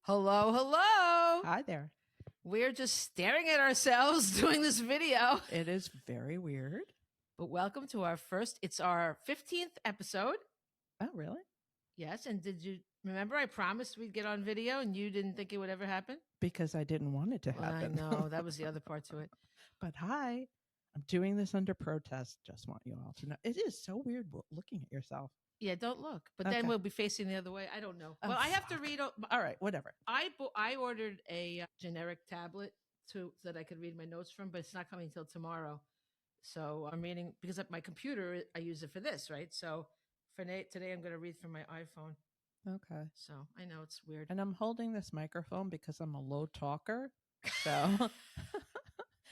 Hello, hello. Hi there. We're just staring at ourselves doing this video. It is very weird. But welcome to it's our 15th episode. Oh, really? Yes. And did you remember I promised we'd get on video and you didn't think it would ever happen? Because I didn't want it to happen. I know. That was the other part to it. But hi, I'm doing this under protest. Just want you all to know. It is so weird looking at yourself. Yeah, don't look. But then we'll be facing the other way. I don't know. Oh, well, I have to read. All right, whatever. I ordered a generic tablet so that I could read my notes from, but it's not coming till tomorrow. So I'm reading because at my computer, I use it for this, right? So for today, I'm going to read from my iPhone. Okay. So I know it's weird. And I'm holding this microphone because I'm a low talker. So,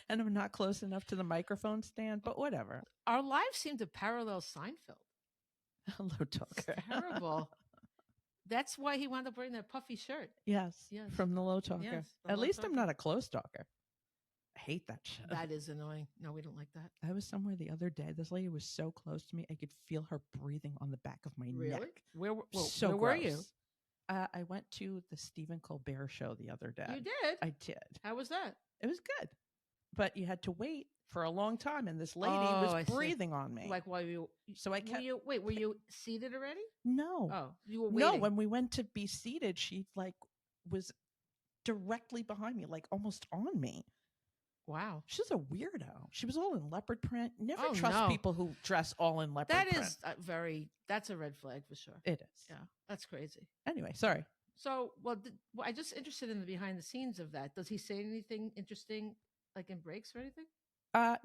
and I'm not close enough to the microphone stand, but whatever. Our lives seem to parallel Seinfeld. Low talker. It's terrible. That's why he wound up wearing that puffy shirt. Yes. From the low talker. Yes, At least I'm not a close talker. I hate that shit. That is annoying. No, we don't like that. I was somewhere the other day. This lady was so close to me. I could feel her breathing on the back of my neck. Where where were you? I went to the Stephen Colbert show the other day. You did? I did. How was that? It was good. But you had to wait for a long time, and this lady was breathing on me. Like while you... So I kept... Were you seated already? No. Oh, you were waiting. No, when we went to be seated, she was directly behind me, almost on me. Wow. She's a weirdo. She was all in leopard print. Never trust people who dress all in leopard print. That is that's a red flag for sure. It is. Yeah, that's crazy. Anyway, sorry. So, I'm just interested in the behind the scenes of that. Does he say anything interesting, like in breaks or anything?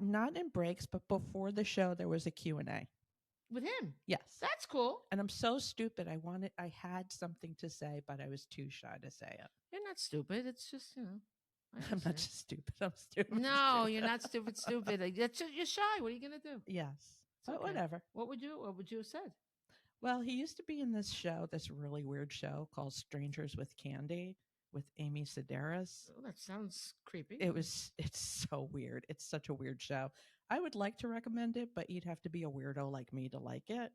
Not in breaks, but before the show, there was a Q&A. With him? Yes. That's cool. And I'm so stupid. I had something to say, but I was too shy to say it. You're not stupid. It's just, I'm not just stupid. I'm stupid. No, you're not stupid. You're shy. What are you going to do? Yes. But okay. Whatever. What would you have said? Well, he used to be in this show, this really weird show called Strangers with Candy with Amy Sedaris. Oh, that sounds creepy. It's so weird. It's such a weird show. I would like to recommend it, but you'd have to be a weirdo like me to like it.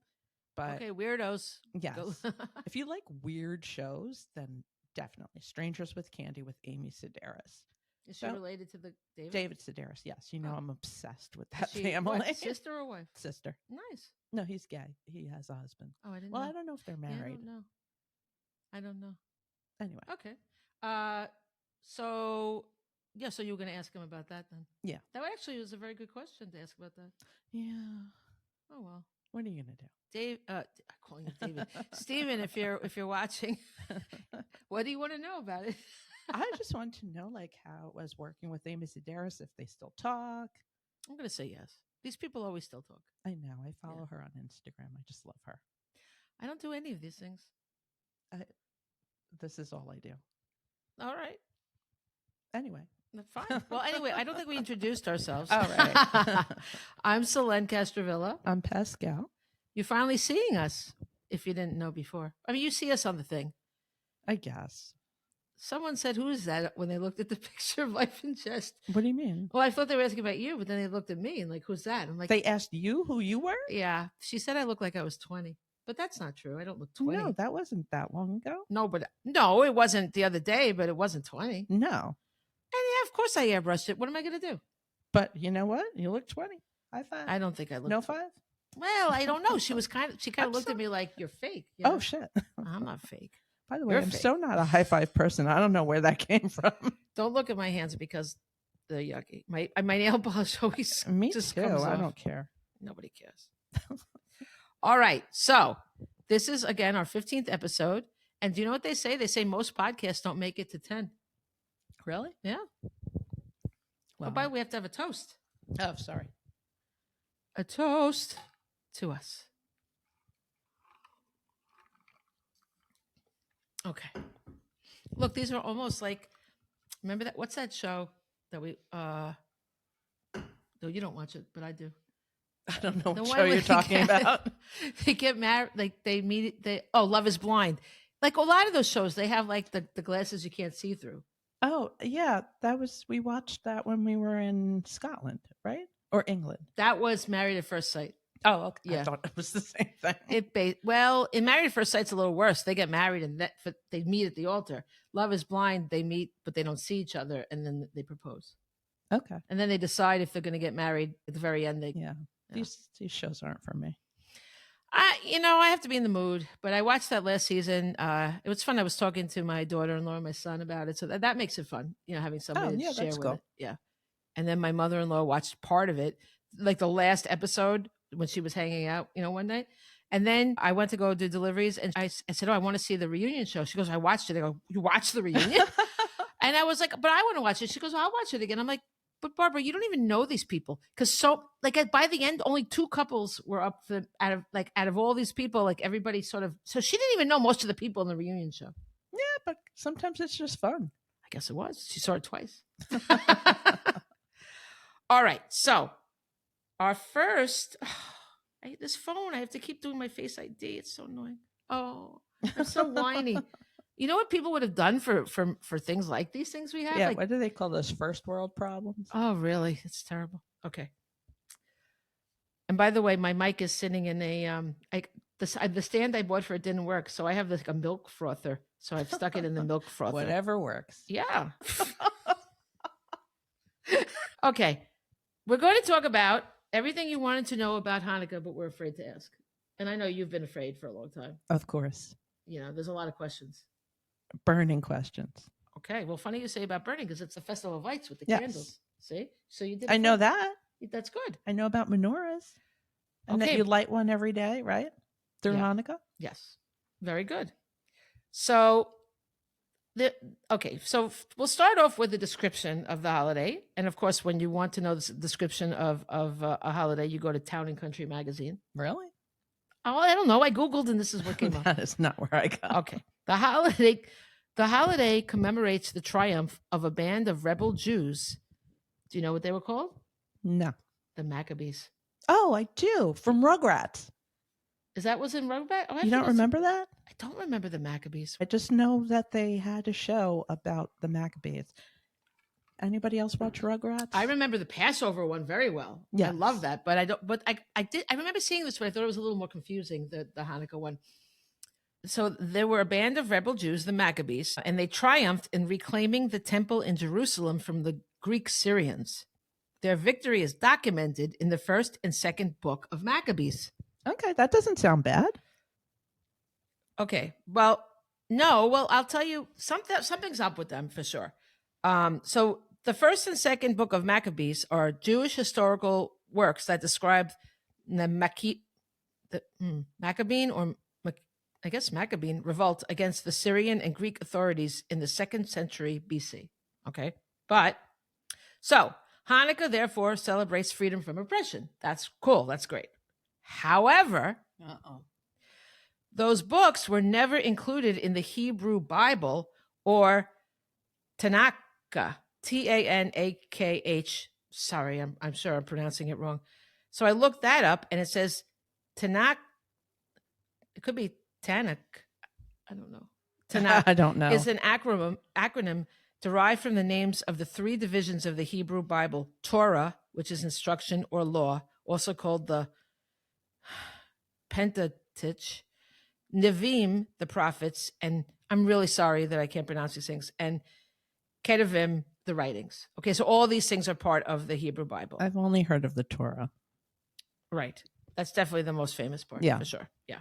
But okay, weirdos. Yes. If you like weird shows, then definitely Strangers with Candy with Amy Sedaris. Is she related to the David Sedaris? Yes. I'm obsessed with that family. What, sister or wife? Sister. Nice. No, he's gay. He has a husband. Oh, I didn't know. Well, I don't know if they're married. Yeah, I don't know. Anyway. Okay. So you were going to ask him about that then? Yeah. That actually was a very good question to ask about that. Yeah. Oh, well. What are you going to do? Dave, I'm calling you David. Steven, if you're watching, what do you want to know about it? I just want to know how it was working with Amy Sedaris, if they still talk. I'm going to say yes. These people always still talk. I know. I follow her on Instagram. I just love her. I don't do any of these things. This is all I do. All right. Anyway. Fine. Well, anyway, I don't think we introduced ourselves. All right. I'm Selene Castrovilla. I'm Pascale. You're finally seeing us, if you didn't know before. I mean, you see us on the thing. I guess. Someone said, who is that, when they looked at the picture of Life in Jest? What do you mean? Well, I thought they were asking about you, but then they looked at me and who's that? I'm like, they asked you who you were? Yeah. She said I looked like I was 20. But that's not true. I don't look 20. No, that wasn't that long ago. No, it wasn't the other day, but it wasn't 20. No. And yeah, of course I airbrushed it. What am I going to do? But you know what? You look 20. High five. I don't think I look. No 5? Well, I don't know. She kind of looked at me like, you're fake. You know? Oh, shit. I'm not fake. By the way, I'm so not a high five person. I don't know where that came from. Don't look at my hands because they're yucky. My nail polish always me just too. comes off. I don't care. Nobody cares. All right. So this is, again, our 15th episode. And do you know what they say? They say most podcasts don't make it to 10. Really? Yeah. Well, by the way, we have to have a toast. Oh, sorry. A toast to us. Okay. Look, these are almost like, remember that? What's that show that we, no, you don't watch it, but I do. I don't know what show you're talking about. They get married, they meet, Love is Blind. A lot of those shows, they have the glasses you can't see through. Oh, yeah. We watched that when we were in Scotland, right? Or England. That was Married at First Sight. Oh, okay. I Yeah. thought it was the same thing. In Married at First Sight's a little worse. They get married and they meet at the altar. Love is Blind, they meet, but they don't see each other, and then they propose. Okay. And then they decide if they're going to get married at the very end. Yeah. These shows aren't for me. I have to be in the mood, but I watched that last season. It was fun. I was talking to my daughter-in-law and my son about it. So that makes it fun, having somebody to share with it. Yeah. And then my mother-in-law watched part of it, like the last episode when she was hanging out, one night. And then I went to go do deliveries, and I said, "Oh, I want to see the reunion show." She goes, "I watched it." I go, "You watched the reunion?" And I was like, "But I want to watch it." She goes, "I'll watch it again." I'm like, "But Barbara, you don't even know these people." Because by the end, only 2 couples were up out of all these people, like everybody so she didn't even know most of the people in the reunion show. Yeah, but sometimes it's just fun. I guess it was. She saw it twice. All right. So our first, I hate this phone. I have to keep doing my Face ID. It's so annoying. Oh, I'm so whiny. You know what people would have done for things like these things we have? Yeah, what do they call those first world problems? Oh, really? It's terrible. Okay. And by the way, my mic is sitting in the stand I bought for it didn't work, so I have a milk frother. So I've stuck it in the milk frother. Whatever works. Yeah. Okay. We're going to talk about everything you wanted to know about Hanukkah, but we're afraid to ask. And I know you've been afraid for a long time. Of course. There's a lot of questions. Burning questions. Okay. Well, funny you say about burning, because it's the Festival of Lights with the candles. See? So you did. I know that. That's good. I know about menorahs. And that you light one every day, right? Through Hanukkah? Yes. Very good. So so we'll start off with the description of the holiday. And of course, when you want to know the description of a holiday, you go to Town and Country magazine. Really? Oh, I don't know. I Googled and this is what came up. That is not where I go. Okay. The holiday commemorates the triumph of a band of rebel Jews. Do you know what they were called? No. The Maccabees. Oh, I do. From Rugrats. Is that was in Rugrats? Oh, you don't remember that? I don't remember the Maccabees. I just know that they had a show about the Maccabees. Anybody else watch Rugrats? I remember the Passover one very well. Yeah, I love that, but I don't. But I did. I remember seeing this, but I thought it was a little more confusing. The Hanukkah one. So there were a band of rebel Jews, the Maccabees, and they triumphed in reclaiming the temple in Jerusalem from the Greek Syrians. Their victory is documented in the 1st and 2nd book of Maccabees. Okay, that doesn't sound bad. Okay, well, no, I'll tell you something's up with them for sure. So the 1st and 2nd book of Maccabees are Jewish historical works that describe the Maccabean revolt against the Syrian and Greek authorities in the 2nd century BC. Okay, so Hanukkah therefore celebrates freedom from oppression. That's cool. That's great. However, those books were never included in the Hebrew Bible or Tanakh, Tanakh. Sorry, I'm sure I'm pronouncing it wrong. So I looked that up, and it says Tanakh. It could be Tanakh. I don't know. Tanakh. I don't know. Is an acronym derived from the names of the 3 divisions of the Hebrew Bible: Torah, which is instruction or law, also called the Pentateuch, Nevi'im, the prophets, and I'm really sorry that I can't pronounce these things, and Ketuvim, the writings. Okay, so all these things are part of the Hebrew Bible. I've only heard of the Torah. Right. That's definitely the most famous part. Yeah. For sure. Yeah.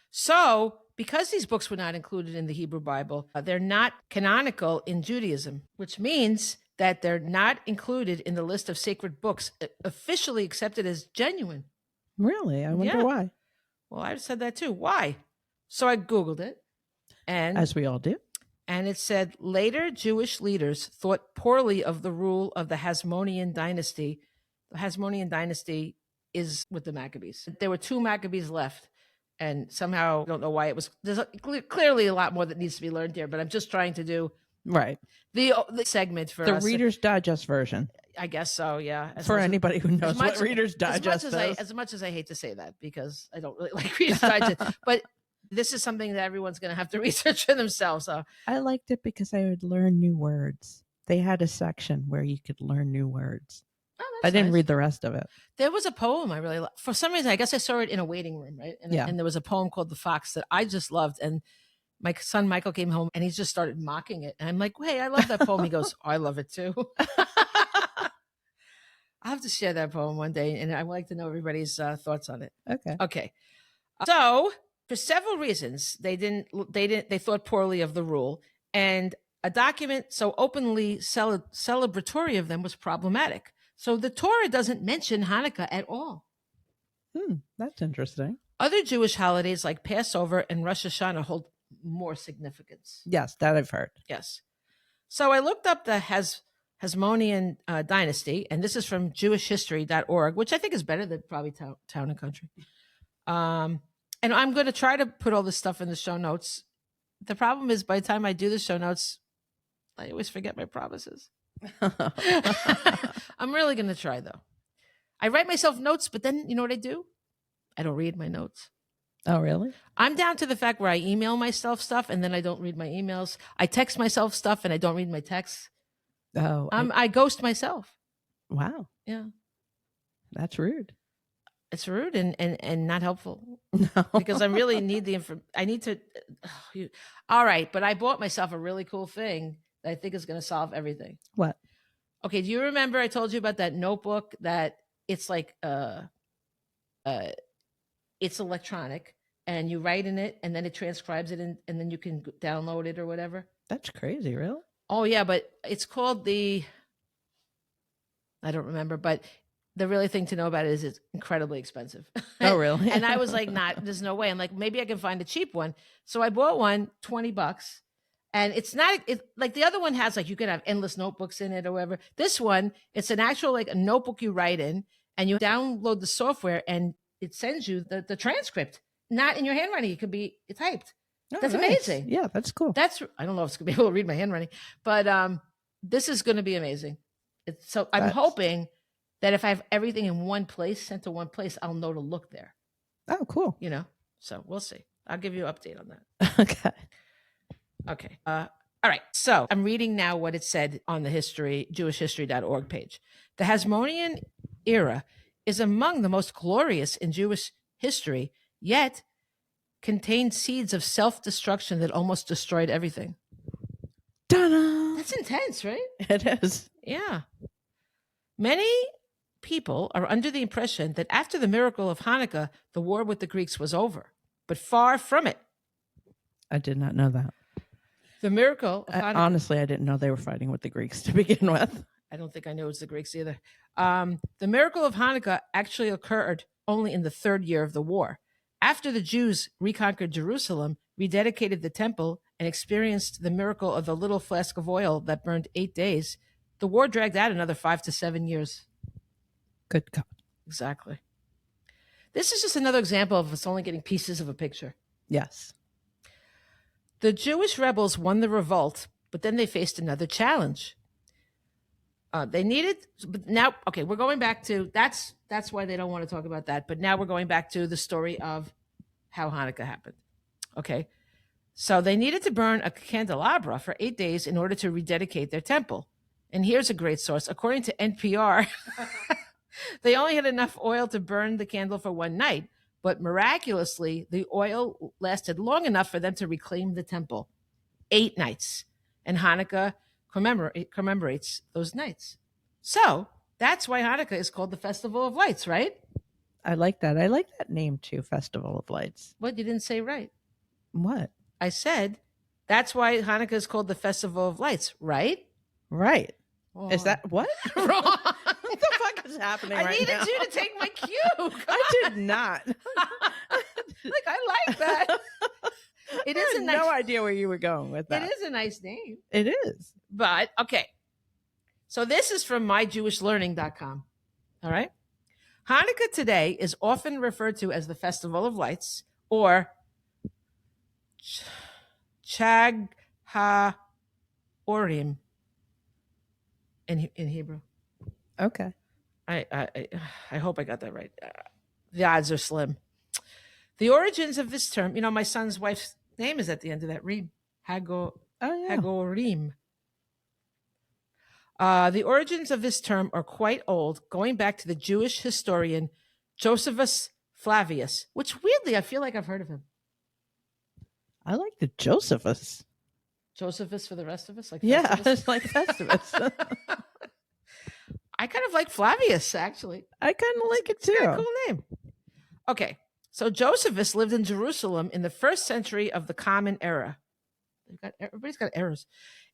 So because these books were not included in the Hebrew Bible, they're not canonical in Judaism, which means that they're not included in the list of sacred books officially accepted as genuine. Really? I wonder why. Well, I said that too. Why? So I Googled it. And as we all do. And it said later Jewish leaders thought poorly of the rule of the Hasmonean dynasty. The Hasmonean dynasty is with the Maccabees. There were 2 Maccabees left. And somehow, I don't know why it was. There's clearly a lot more that needs to be learned here, but I'm just trying to do the segment for the us. Reader's Digest version. I guess so, yeah. For anybody who knows what Reader's Digest is. As much as I hate to say that, because I don't really like Reader's Digest, but this is something that everyone's going to have to research for themselves. So. I liked it because I would learn new words. They had a section where you could learn new words. Oh, I didn't nice. read the rest of it. There was a poem I really loved. For some reason, I guess I saw it in a waiting room, right? And there was a poem called The Fox that I just loved. And my son Michael came home and he just started mocking it. And I'm like, hey, I love that poem. He goes, oh, I love it too. I'll have to share that poem one day, and I'd like to know everybody's thoughts on it. Okay. So for several reasons, they thought poorly of the rule, and a document so openly celebratory of them was problematic. So the Torah doesn't mention Hanukkah at all. That's interesting. Other Jewish holidays like Passover and Rosh Hashanah hold more significance. Yes, that I've heard. Yes. So I looked up the Hasmonean dynasty, and this is from jewishhistory.org, which I think is better than probably Town and Country. And I'm going to try to put all this stuff in the show notes. The problem is by the time I do the show notes, I always forget my promises. I'm really going to try, though. I write myself notes, but then you know what I do? I don't read my notes. Oh, really? I'm down to the fact where I email myself stuff, and then I don't read my emails. I text myself stuff, and I don't read my texts. Oh, I ghost myself. Wow. Yeah. That's rude. It's rude and not helpful. No. Because I really need the information. I need to. All right. But I bought myself a really cool thing that I think is going to solve everything. What? Okay. Do you remember I told you about that notebook that it's like, it's electronic and you write in it and then it transcribes it and then you can download it or whatever? That's crazy, really? Oh, yeah. But it's called I don't remember, but the really thing to know about it is it's incredibly expensive. Oh, really? And I was like, there's no way. I'm like, maybe I can find a cheap one. So I bought one, $20. And it's not like the other one has like, you could have endless notebooks in it or whatever. This one, it's an actual like a notebook you write in and you download the software and it sends you the transcript, not in your handwriting. It could be typed. Oh, that's nice. amazing. Yeah, that's cool. I don't know if it's gonna be able to read my handwriting, but this is going to be amazing. I'm hoping that if I have everything in one place, sent to one place, I'll know to look there. Oh, cool. So we'll see. I'll give you an update on that. Okay. All right. So I'm reading now what it said on the jewishhistory.org page. The Hasmonean era is among the most glorious in Jewish history, yet contained seeds of self-destruction that almost destroyed everything. Ta-da! That's intense, right? It is. Yeah. Many people are under the impression that after the miracle of Hanukkah, the war with the Greeks was over, but far from it. I did not know that. The miracle of Hanukkah. Honestly, I didn't know they were fighting with the Greeks to begin with. I don't think I knew it was the Greeks either. The miracle of Hanukkah actually occurred only in the third year of the war. After the Jews reconquered Jerusalem, rededicated the temple, and experienced the miracle of the little flask of oil that burned 8 days, the war dragged out another 5 to 7 years. Good God. Exactly. This is just another example of us only getting pieces of a picture. Yes. The Jewish rebels won the revolt, but then they faced another challenge. But now, okay, we're going back to, that's why they don't want to talk about that. But now we're going back to the story of how Hanukkah happened. Okay. So they needed to burn a candelabra for 8 days in order to rededicate their temple. And here's a great source. According to NPR, they only had enough oil to burn the candle for one night, but miraculously, the oil lasted long enough for them to reclaim the temple. 8 nights. And Hanukkah commemorates those nights. So that's why Hanukkah is called the Festival of Lights, right? I like that. I like that name too, Festival of Lights. What? You didn't say right. What? I said that's why Hanukkah is called the Festival of Lights, right? Right. Oh. Is that what? Wrong. What the fuck is happening right now? I needed you to take my cue. I did not. Like, I like that. It is I had no idea where you were going with that. It is a nice name. It is. But, okay. So this is from myjewishlearning.com. All right. Hanukkah today is often referred to as the Festival of Lights or Chag Ha-Orim in Hebrew. Okay. I hope I got that right. The odds are slim. The origins of this term, my son's wife's name is at the end of that reem. Hagorim. The origins of this term are quite old, going back to the Jewish historian Josephus Flavius, which weirdly I feel like I've heard of him. I like the Josephus. Josephus for the rest of us, like Yeah, Festivus? it's like Festivus. I kind of like Flavius, actually. I kind of like it It's got a too. cool name. Okay, so Josephus lived in Jerusalem in the first century of the Common Era. Everybody's got errors.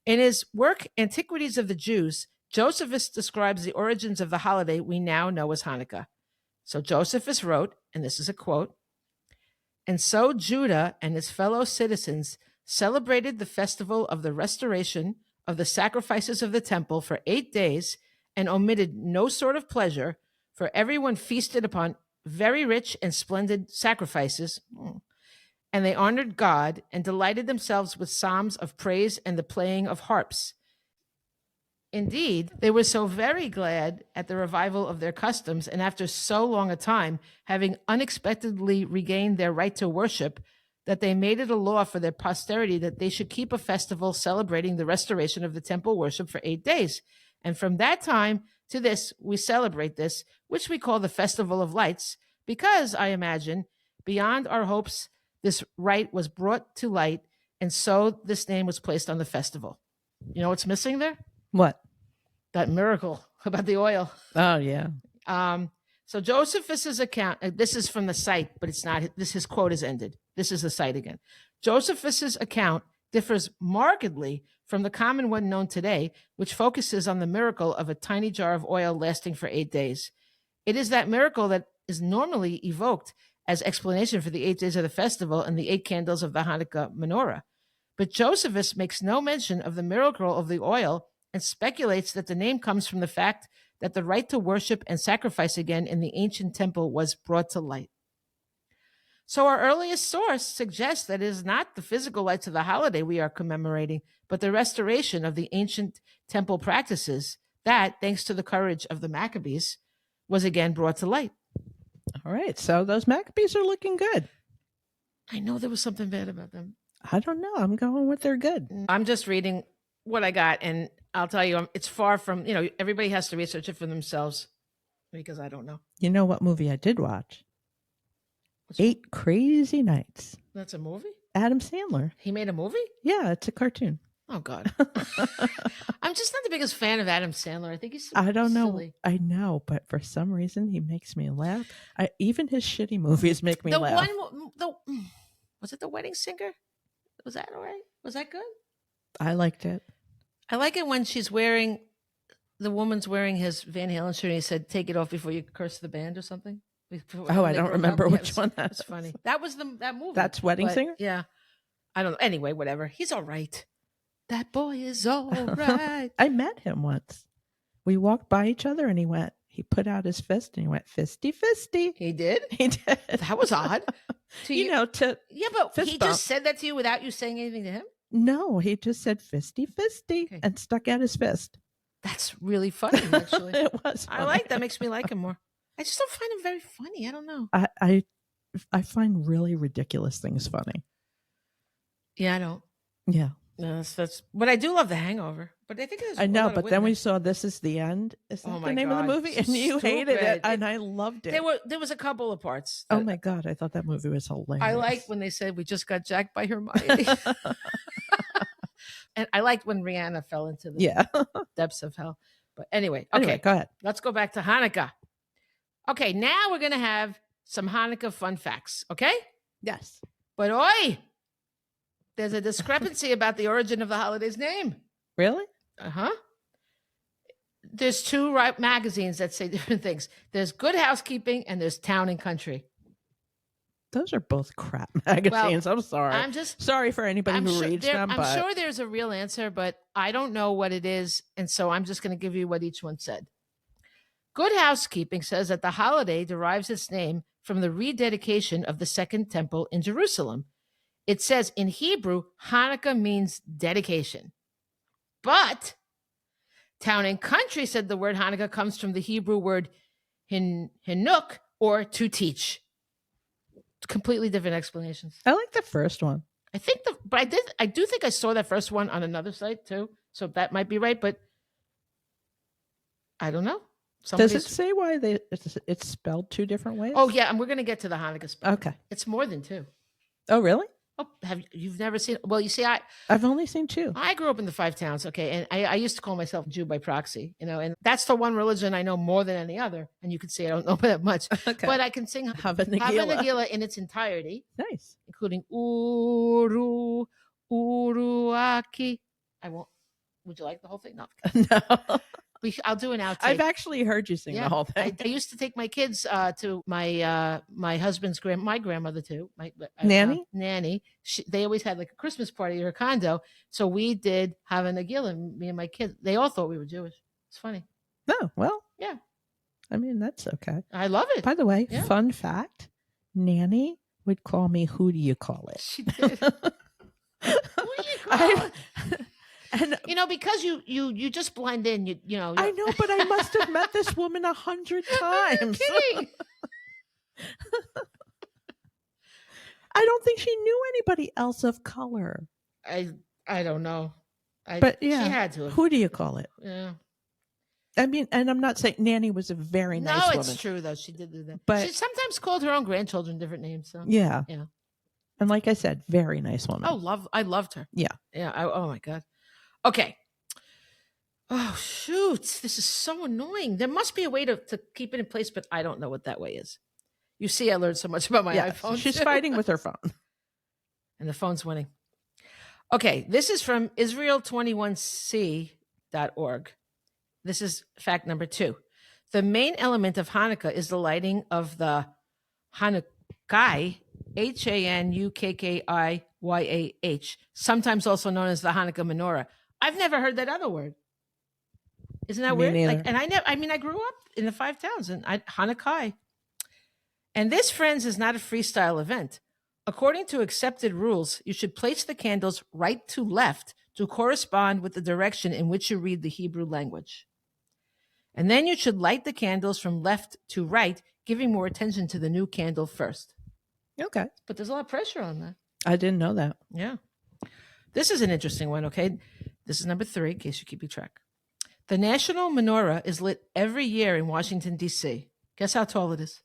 In his work, Antiquities of the Jews, Josephus describes the origins of the holiday we now know as Hanukkah. So Josephus wrote, and this is a quote, "And so Judah and his fellow citizens celebrated the festival of the restoration of the sacrifices of the temple for 8 days and omitted no sort of pleasure, for everyone feasted upon very rich and splendid sacrifices. And they honored God and delighted themselves with psalms of praise and the playing of harps. Indeed, they were so very glad at the revival of their customs, and after so long a time, having unexpectedly regained their right to worship, that they made it a law for their posterity that they should keep a festival celebrating the restoration of the temple worship for 8 days. And from that time to this, we celebrate this, which we call the Festival of Lights, because, I imagine, beyond our hopes, this rite was brought to light, and so this name was placed on the festival." You know what's missing there? What? That miracle about the oil. Oh, yeah. So Josephus's account, this is from the site, but it's not, his quote is ended. This is the site again. Josephus's account differs markedly from the common one known today, which focuses on the miracle of a tiny jar of oil lasting for 8 days. It is that miracle that is normally evoked as explanation for the 8 days of the festival and the 8 candles of the Hanukkah menorah. But Josephus makes no mention of the miracle of the oil and speculates that the name comes from the fact that the right to worship and sacrifice again in the ancient temple was brought to light. So our earliest source suggests that it is not the physical lights of the holiday we are commemorating, but the restoration of the ancient temple practices that, thanks to the courage of the Maccabees, was again brought to light. All right. So those Maccabees are looking good. I know there was something bad about them. I don't know. I'm going with they're good. I'm just reading what I got, and I'll tell you, it's far from, everybody has to research it for themselves because I don't know. You know what movie I did watch? 8 Crazy Nights. That's a movie? Adam Sandler. He made a movie? Yeah, it's a cartoon. Oh, God. I'm just not the biggest fan of Adam Sandler. I think he's I don't know. silly. I know, but for some reason, he makes me laugh. Even his shitty movies make me laugh. Was it The Wedding Singer? Was that all right? Was that good? I liked it. I like it when the woman's wearing his Van Halen shirt and he said, "Take it off before you curse the band," or something. Oh, I don't remember which one that was. Funny. That was that movie. That's Wedding Singer? Yeah. I don't know. Anyway, whatever. He's all right. That boy is all right. I met him once. We walked by each other and he put out his fist and he went, "Fisty, fisty." He did? He did. That was odd. Yeah, but he just said that to you without you saying anything to him? No, he just said "fisty, fisty" and stuck out his fist. That's really funny, actually. It was funny. I like that. Makes me like him more. I just don't find him very funny. I don't know. I find really ridiculous things funny. Yeah, I don't. Yeah. No, that's. But I do love The Hangover. But I think I know. But then we saw This Is the End. Is that the name of the movie? And you hated it, and I loved it. There was a couple of parts. Oh my God! I thought that movie was hilarious. I liked when they said we just got jacked by Hermione. And I liked when Rihanna fell into the depths of hell. But anyway, go ahead. Let's go back to Hanukkah. Okay, now we're going to have some Hanukkah fun facts, okay? Yes. But there's a discrepancy about the origin of the holiday's name. Really? Uh-huh. There's 2 magazines that say different things. There's Good Housekeeping and there's Town and Country. Those are both crap magazines. Well, I'm sorry. I'm just sorry for anybody who reads them. I'm sure there's a real answer, but I don't know what it is. And so I'm just going to give you what each one said. Good Housekeeping says that the holiday derives its name from the rededication of the Second Temple in Jerusalem. It says in Hebrew, Hanukkah means dedication. But Town and Country said the word Hanukkah comes from the Hebrew word hinuk, or to teach. Completely different explanations. I like the first one. I do think I saw that first one on another site too. So that might be right. But I don't know. Does it say why it's spelled two different ways? Oh yeah, and we're going to get to the Hanukkah spelling. Okay. It's more than two. Oh really? Oh, you've never seen? Well, you see, I've only seen two. I grew up in the Five Towns, okay, and I used to call myself Jew by proxy, and that's the one religion I know more than any other. And you can see I don't know that much, Okay. but I can sing Hava Nagila in its entirety, Nice. including Uru Uruaki. I won't. Would you like the whole thing? No. No. I'll do an outtake. I've actually heard you sing the whole thing. I used to take my kids to my husband's my grandmother too. Nanny? Nanny. They always had like a Christmas party at her condo. So we did have a Nagila, me and my kids. They all thought we were Jewish. It's funny. No, well. Yeah. I mean, that's okay. I love it. By the way, fun fact, Nanny would call me, who do you call it? She did. Who do you call it? And because you just blend in, you know. I know, but I must have met this woman 100 times. I'm kidding. I don't think she knew anybody else of color. I don't know. But yeah, she had to. Who do you call it? Yeah. I mean, and I'm not saying Nanny was a very nice woman. No, it's true though. She did do that. But she sometimes called her own grandchildren different names. So yeah. Yeah. And like I said, very nice woman. Oh, I loved her. Yeah. Yeah. Oh my God. Okay. Oh shoot. This is so annoying. There must be a way to keep it in place, but I don't know what that way is. You see, I learned so much about my iPhone. She's fighting with her phone. And the phone's winning. Okay. This is from Israel21c.org. This is fact number 2. The main element of Hanukkah is the lighting of the Hanukkah, Hanukkiyah, sometimes also known as the Hanukkah menorah. I've never heard that other word. Isn't that weird? Neither. And I grew up in the Five Towns and Hanukkah. And this, friends, is not a freestyle event. According to accepted rules, you should place the candles right to left to correspond with the direction in which you read the Hebrew language. And then you should light the candles from left to right, giving more attention to the new candle first. Okay. But there's a lot of pressure on that. I didn't know that. Yeah. This is an interesting one, okay? This is number 3, in case you're keeping track. The National Menorah is lit every year in Washington, D.C. Guess how tall it is?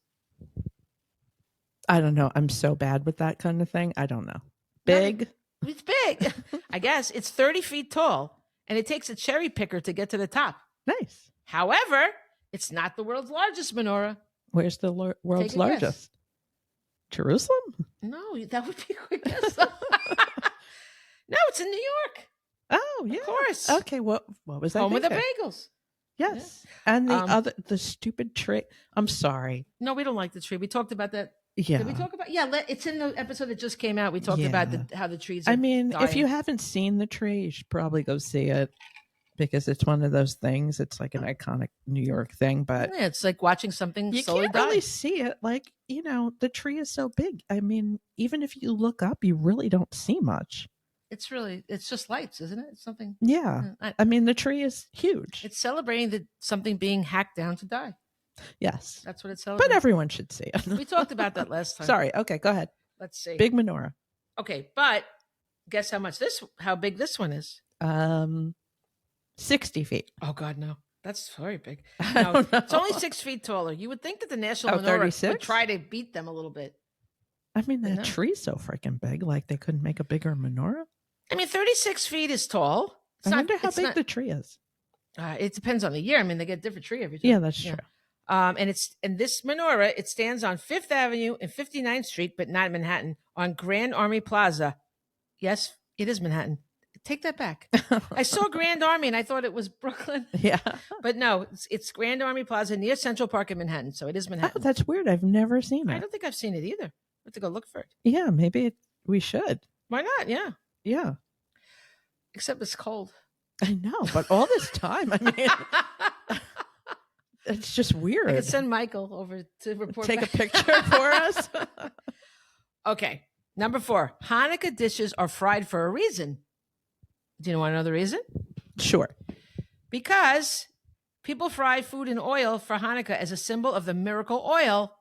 I don't know. I'm so bad with that kind of thing. I don't know. Big? It's big. I guess. It's 30 feet tall, and it takes a cherry picker to get to the top. Nice. However, it's not the world's largest menorah. Where's the world's largest? Guess. Jerusalem? No, that would be a quick guess. No, it's in New York. Oh, yeah. Of course. Okay, what was that? Home of the bagels. Yes. Yeah. And the stupid tree. I'm sorry. No, we don't like the tree. We talked about that. Yeah. Did we talk about? Yeah, it's in the episode that just came out. We talked about how the trees. I mean, dying. If you haven't seen the tree, you should probably go see it because it's one of those things. It's like an iconic New York thing, but yeah, it's like watching something you slowly can't die. really see it. Like the tree is so big. I mean, even if you look up, you really don't see much. It's just lights, isn't it? It's something. Yeah, I mean, the tree is huge. It's celebrating something being hacked down to die. Yes. That's what it's celebrating. But everyone should see it. We talked about that last time. Sorry. Okay, go ahead. Let's see. Big menorah. Okay, but guess how big this one is? 60 feet. Oh God, no. That's very big. No, it's only 6 feet taller. You would think that the National Menorah 36? would try to beat them a little bit. I mean, that tree's so freaking big. Like they couldn't make a bigger menorah. I mean, 36 feet is tall. I wonder how big the tree is. It depends on the year. I mean, they get a different tree every time. Yeah, that's true. And this menorah, it stands on 5th Avenue and 59th Street, but not Manhattan, on Grand Army Plaza. Yes, it is Manhattan. Take that back. I saw Grand Army and I thought it was Brooklyn. Yeah. But no, it's Grand Army Plaza near Central Park in Manhattan. So it is Manhattan. Oh, that's weird. I've never seen it. I don't think I've seen it either. I have to go look for it. Yeah, maybe we should. Why not? Yeah. Yeah. Except it's cold. I know, but all this time, I mean, it's just weird. I could send Michael over to report. Take a picture for us. Okay. Number 4. Hanukkah dishes are fried for a reason. Do you want to know the reason? Sure. Because people fry food in oil for Hanukkah as a symbol of the miracle oil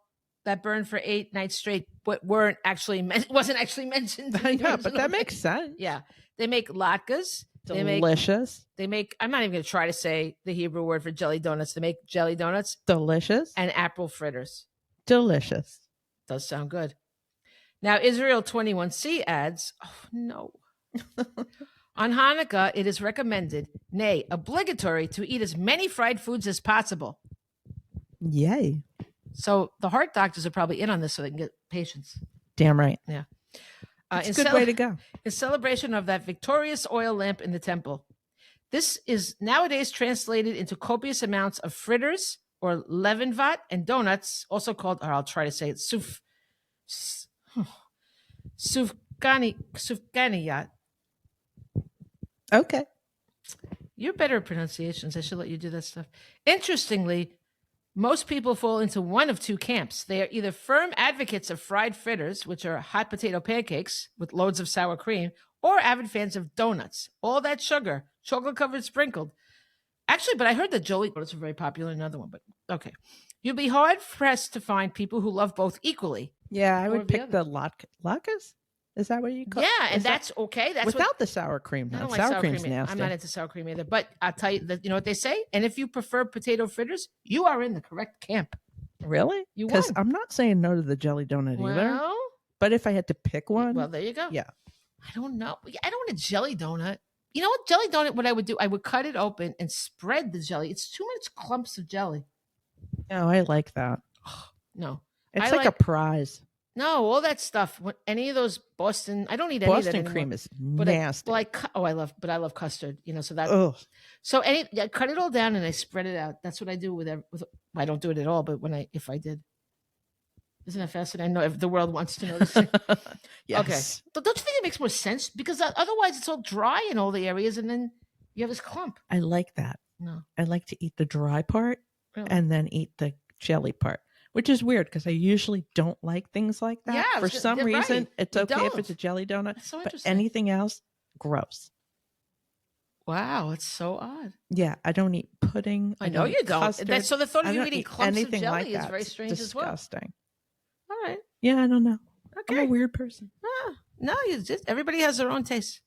that burned for 8 nights straight, but wasn't actually mentioned. I know, but that makes sense. Yeah. They make latkes, Delicious. They make, I'm not even going to try to say the Hebrew word for jelly donuts. They make jelly donuts. Delicious. And apple fritters. Delicious. Does sound good. Now, Israel 21C adds, oh no. On Hanukkah, it is recommended, nay, obligatory, to eat as many fried foods as possible. Yay. So the heart doctors are probably in on this so they can get patients. Damn right. Yeah. It's a good way to go. In celebration of that victorious oil lamp in the temple. This is nowadays translated into copious amounts of fritters or levenvat and donuts, also called, or I'll try to say it, sufganiyat. Okay. You're better at pronunciations. I should let you do that stuff. Interestingly, most people fall into one of two camps. They are either firm advocates of fried fritters, which are hot potato pancakes with loads of sour cream, or avid fans of donuts. All that sugar, chocolate covered sprinkled. Actually, but I heard that Jolie donuts are very popular. Another one, but okay. You'll be hard pressed to find people who love both equally. Yeah, I would pick the latkes. Is that what you call it? Yeah, and that's okay. That's without the sour cream. I don't like sour cream's cream. nasty. I'm not into sour cream either. But I'll tell you that, you know what they say? And if you prefer potato fritters, you are in the correct camp. Really? You Because won. I'm not saying no to the jelly donut either. Well, but if I had to pick one, well, there you go. Yeah. I don't know. I don't want a jelly donut. You know what? Jelly donut, what I would do, I would cut it open and spread the jelly. It's too much clumps of jelly. No, I like that. No. It's like a prize. No, all that stuff. Any of those Boston, I don't eat any of that Boston anymore. cream is nasty. I love custard. You know, so that. Ugh. So I cut it all down and I spread it out. That's what I do with. I don't do it at all, but if I did, isn't that fascinating? I know if the world wants to know this. Yes. Okay, but don't you think it makes more sense? Because otherwise, it's all dry in all the areas, and then you have this clump. I like that. No, I like to eat the dry part really? And then eat the jelly part. Which is weird because I usually don't like things like that. Yeah, for some reason, right. it's okay if it's a jelly donut. That's so but interesting. anything else, gross. Wow, it's so odd. Yeah, I don't eat pudding. I know you don't. So the thought of you eating clumps of jelly like is very strange as well. Disgusting. All right. Yeah, I don't know. Okay. I'm a weird person. No, everybody has their own taste.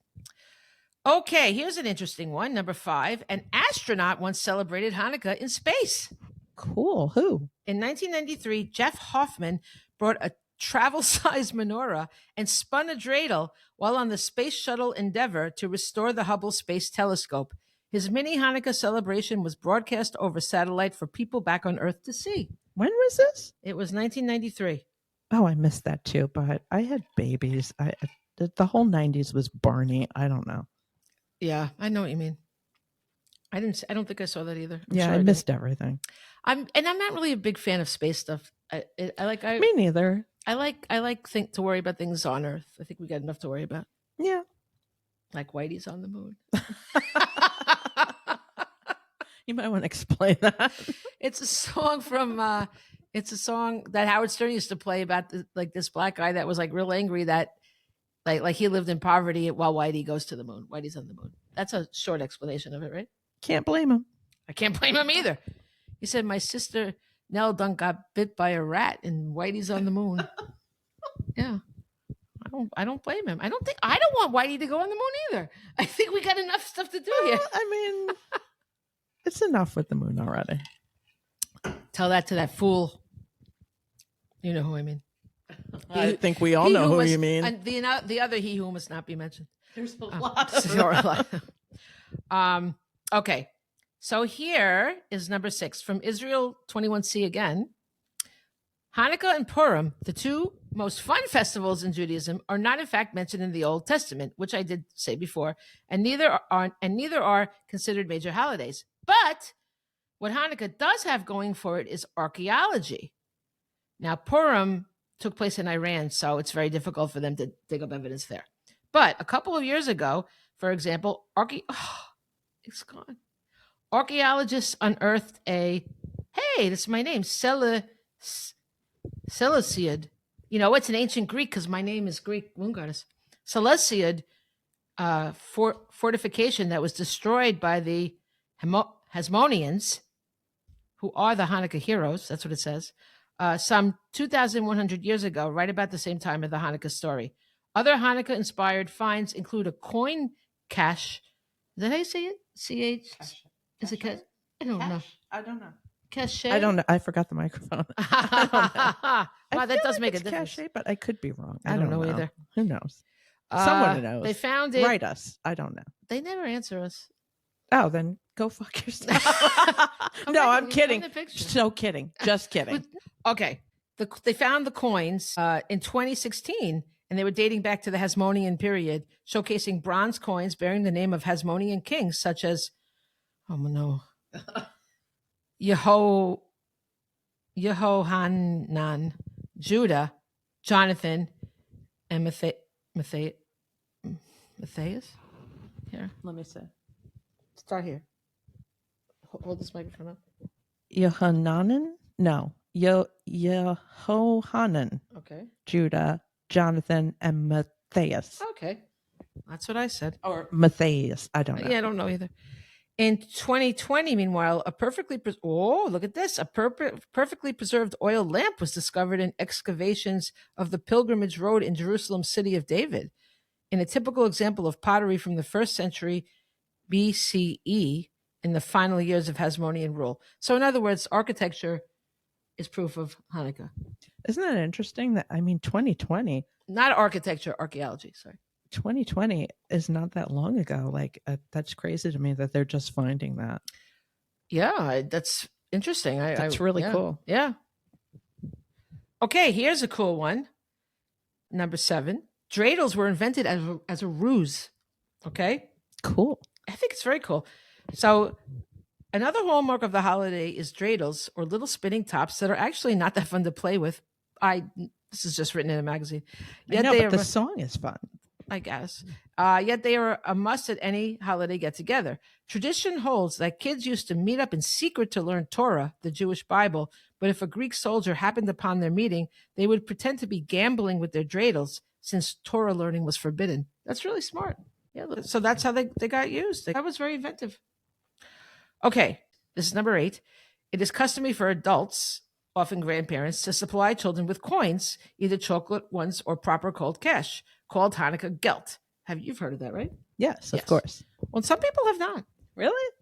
Okay, here's an interesting one. Number 5. An astronaut once celebrated Hanukkah in space. Cool. Who? In 1993, Jeff Hoffman brought a travel-sized menorah and spun a dreidel while on the Space Shuttle Endeavour to restore the Hubble Space Telescope. His mini Hanukkah celebration was broadcast over satellite for people back on Earth to see. When was this? It was 1993. Oh, I missed that too, but I had babies. The whole 90s was Barney. I don't know. Yeah, I know what you mean. I don't think I saw that either. I missed everything. I'm not really a big fan of space stuff. Me neither. I like to worry about things on Earth. I think we got enough to worry about. Yeah. Like Whitey's on the moon. You might want to explain that. It's a song from it's a song that Howard Stern used to play about this black guy that was like real angry that like he lived in poverty while Whitey goes to the moon. Whitey's on the moon. That's a short explanation of it, right? Can't blame him. I can't blame him either. He said, my sister Nell Dunk got bit by a rat and Whitey's on the moon. Yeah. I don't blame him. I don't want Whitey to go on the moon either. I think we got enough stuff to do here. I mean, it's enough with the moon already. Tell that to that fool. You know who I mean. I think we all know who you mean. And the other he who must not be mentioned. There's a lot of okay. So here is number 6 from Israel 21C again. Hanukkah and Purim, the two most fun festivals in Judaism, are not in fact mentioned in the Old Testament, which I did say before, and neither are considered major holidays. But what Hanukkah does have going for it is archaeology. Now, Purim took place in Iran, so it's very difficult for them to dig up evidence there. But a couple of years ago, for example, it's gone. Archaeologists unearthed hey, this is my name, Seleucid. It's an ancient Greek because my name is Greek, moon goddess. Seleucid fortification that was destroyed by the Hasmoneans, who are the Hanukkah heroes, that's what it says, some 2,100 years ago, right about the same time of the Hanukkah story. Other Hanukkah-inspired finds include a coin cache that how you say it? CH? Is it cash? I don't know. I don't know. Cachet? I don't know. I forgot the microphone. I don't know. Wow, that does make a it's difference. Cachet, but I could be wrong. I don't know either. Who knows? Someone knows. They found it. Write us. I don't know. They never answer us. Oh, then go fuck yourself. No, I'm kidding. So kidding. Just kidding. Okay. They found the coins in 2016, and they were dating back to the Hasmonean period, showcasing bronze coins bearing the name of Hasmonean kings, such as, oh no, Yehohanan, Judah, Jonathan, and Matthias. Here, let me see. Start here. Hold this microphone up. Yehohanan? No. Yehohanan. Okay. Judah, Jonathan, and Matthias. Okay. That's what I said. Or Matthias. I don't know. Yeah, I don't know either. In 2020, meanwhile, look at this. A perfectly preserved oil lamp was discovered in excavations of the Pilgrimage Road in Jerusalem, city of David. In a typical example of pottery from the 1st century BCE in the final years of Hasmonean rule. So in other words, architecture is proof of Hanukkah. Isn't that interesting? That 2020. Not architecture, archaeology, sorry. 2020 is not that long ago. That's crazy to me that they're just finding that. Yeah, that's interesting. That's really cool. Yeah. Okay, here's a cool one. Number 7. Dreidels were invented as a ruse. Okay? Cool. I think it's very cool. So another hallmark of the holiday is dreidels, or little spinning tops that are actually not that fun to play with. This is just written in a magazine. Yet but the song is fun. I guess. Yet they are a must at any holiday get-together. Tradition holds that kids used to meet up in secret to learn Torah, the Jewish Bible, but if a Greek soldier happened upon their meeting, they would pretend to be gambling with their dreidels, since Torah learning was forbidden. That's really smart. Yeah, so that's how they got used. That was very inventive. Okay, this is number 8. It is customary for adults, often grandparents, to supply children with coins, either chocolate ones or proper cold cash, called Hanukkah gelt. You've heard of that, right? Yes, of course. Well, some people have not. Really?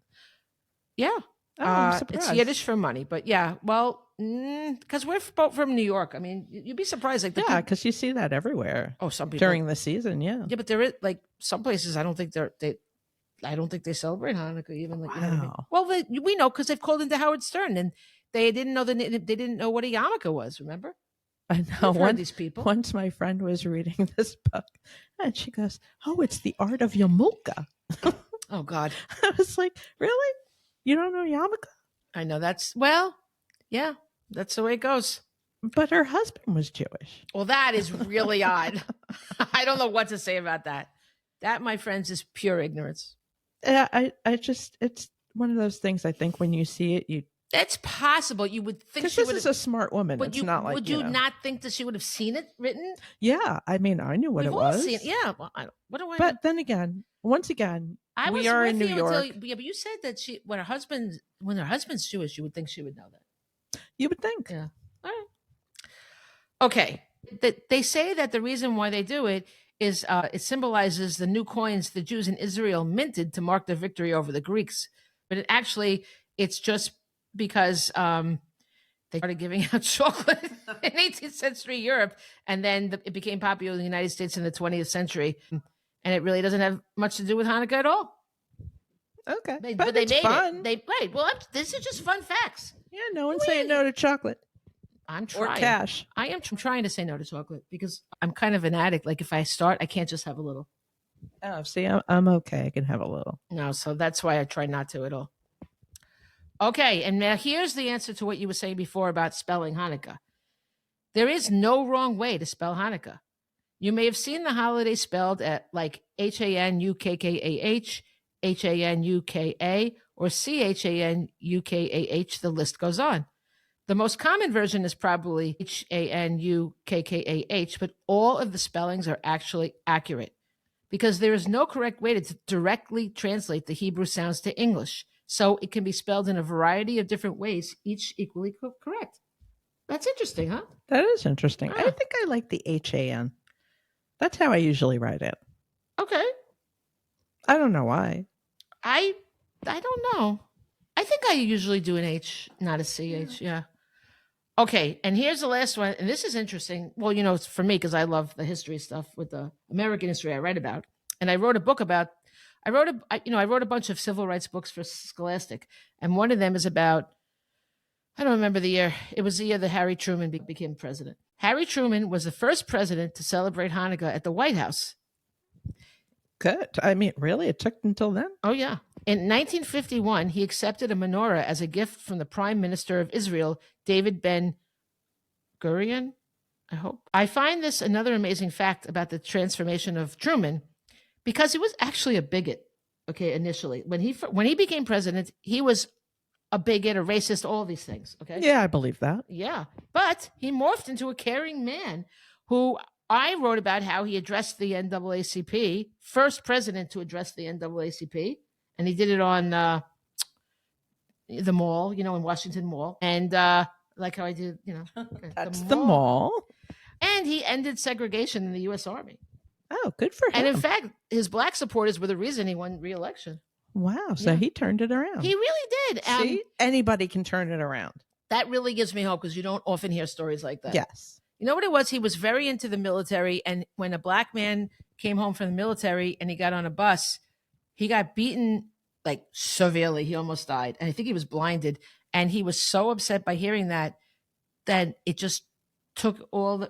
Yeah. Oh, I'm surprised. It's Yiddish for money, but yeah, well, because we're both from New York. I mean, you'd be surprised. Because you see that everywhere. Oh, some people during the season, yeah. Yeah, but there is some places. I don't think they celebrate Hanukkah even. Wow. You know what I mean? Well, we know because they've called into Howard Stern, and they didn't know they didn't know what a yarmulke was. Remember? I know. These people. Once my friend was reading this book, and she goes, "Oh, it's the art of yarmulke." Oh God! I was like, "Really? You don't know yarmulke?" I know that's yeah, that's the way it goes. But her husband was Jewish. Well, that is really odd. I don't know what to say about that. That, my friends, is pure ignorance. It's one of those things. I think when you see it, That's possible. You would think she is a smart woman. But it's not like would you not think that she would have seen it written? Yeah, I mean, I knew what it was. Yeah, well, what do I? But then again, once again, we are in New York. But you said that when her husband's Jewish, you would think she would know that. You would think. Yeah. All right. Okay. They say that the reason why they do it is it symbolizes the new coins the Jews in Israel minted to mark their victory over the Greeks. But it's just because they started giving out chocolate in 18th century Europe, and then it became popular in the United States in the 20th century. And it really doesn't have much to do with Hanukkah at all. Okay. But they made fun. it. Right. Well, this is just fun facts. Yeah, no one's saying no to chocolate. I'm trying. Or cash. I am trying to say no to chocolate because I'm kind of an addict. Like if I start, I can't just have a little. Oh, see, I'm okay. I can have a little. No, so that's why I try not to at all. Okay, and now here's the answer to what you were saying before about spelling Hanukkah. There is no wrong way to spell Hanukkah. You may have seen the holiday spelled at like Hanukkah, Hanukkah, or Chanukkah. The list goes on. The most common version is probably Hanukkah, but all of the spellings are actually accurate because there is no correct way to directly translate the Hebrew sounds to English. So it can be spelled in a variety of different ways, each equally correct. That's interesting, huh? That is interesting. I think I like the HAN. That's how I usually write it. Okay. I don't know why. I don't know. I think I usually do an H, not a CH. Yeah. Okay, and here's the last one, and this is interesting. Well, it's for me because I love the history stuff with the American history I write about, and I wrote a book about. I wrote a bunch of civil rights books for Scholastic, and one of them is about. I don't remember the year. It was the year that Harry Truman became president. Harry Truman was the first president to celebrate Hanukkah at the White House. Good. I mean, really? It took until then? Oh, yeah. In 1951, he accepted a menorah as a gift from the Prime Minister of Israel, David Ben-Gurion, I hope. I find this another amazing fact about the transformation of Truman because he was actually a bigot, okay, initially. When he became president, he was a bigot, a racist, all these things, okay? Yeah, I believe that. Yeah. But he morphed into a caring man who I wrote about how he addressed the NAACP, first president to address the NAACP, and he did it on the mall, in Washington Mall, and like how I did, That's the mall. And he ended segregation in the U.S. Army. Oh, good for him. And in fact, his black supporters were the reason he won re-election. Wow. So he turned it around. He really did. See, anybody can turn it around. That really gives me hope because you don't often hear stories like that. Yes. You know what it was? He was very into the military. And when a black man came home from the military and he got on a bus, he got beaten like severely. He almost died. And I think he was blinded. And he was so upset by hearing that it just took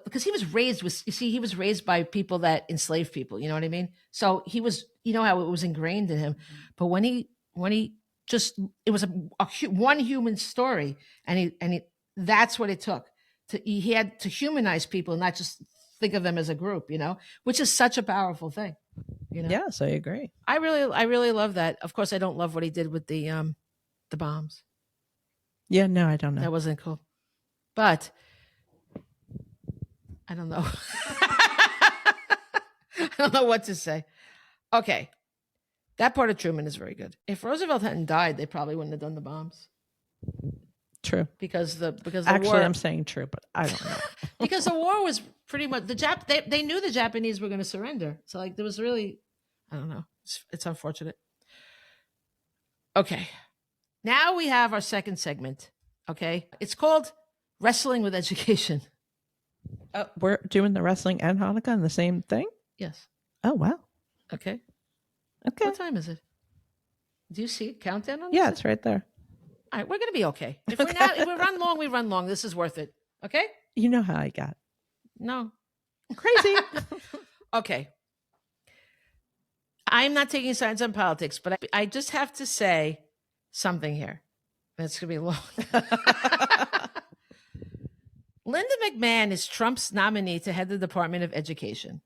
because he was raised by people that enslaved people. You know what I mean? So he was, how it was ingrained in him. But when he it was one human story. And that's what it took. He had to humanize people, not just think of them as a group, which is such a powerful thing. Yes, I agree. I really love that. Of course, I don't love what he did with the bombs. Yeah, no, I don't know. That wasn't cool. But I don't know. I don't know what to say. Okay. That part of Truman is very good. If Roosevelt hadn't died, they probably wouldn't have done the bombs. True. Because the actually war, I'm saying true, but I don't know. Because the war was pretty much they knew the Japanese were going to surrender. So like there was really, I don't know. It's unfortunate. Okay. Now we have our second segment. Okay. It's called Wrestling with Education. We're doing the wrestling and Hanukkah in the same thing? Yes. Oh, wow. Okay. Okay. What time is it? Do you see a countdown on this? Yeah, it's right there. All right, we're going to be okay. If we run long, we run long. This is worth it. Okay? You know how I got. No. Crazy. Okay. I'm not taking sides on politics, but I just have to say something here. That's going to be long. Linda McMahon is Trump's nominee to head the Department of Education.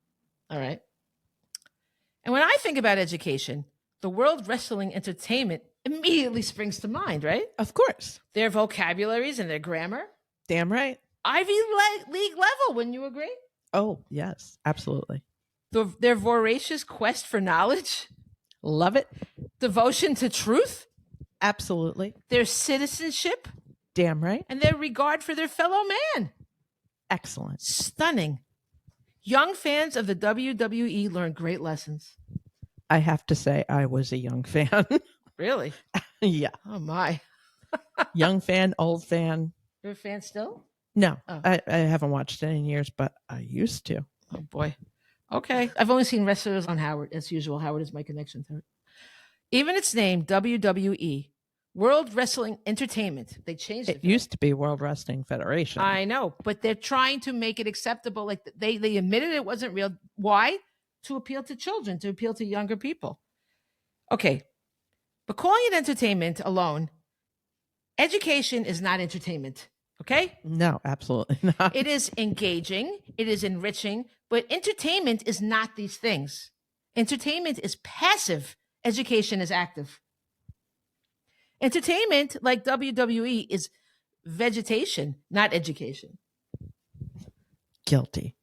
All right. And when I think about education, the World Wrestling Entertainment immediately springs to mind, right? Of course. Their vocabularies and their grammar. Damn right. Ivy League level, wouldn't you agree? Oh, yes, absolutely. Their voracious quest for knowledge. Love it. Devotion to truth. Absolutely. Their citizenship. Damn right. And their regard for their fellow man. Excellent. Stunning. Young fans of the WWE learn great lessons. I have to say, I was a young fan. Really? Yeah. Oh, my. Young fan, old fan. You're a fan still? No, Oh. I haven't watched it in years, but I used to. Oh, boy. Okay. I've only seen wrestlers on Howard. As usual, Howard is my connection to it. Even its name, WWE, World Wrestling Entertainment. They changed it. It used to be World Wrestling Federation. I know, but they're trying to make it acceptable. Like they admitted it wasn't real. Why? To appeal to children, to appeal to younger people. Okay. But calling it entertainment alone, education is not entertainment. Okay? No, absolutely not. It is engaging. It is enriching. But entertainment is not these things. Entertainment is passive. Education is active. Entertainment, like WWE, is vegetation, not education. Guilty.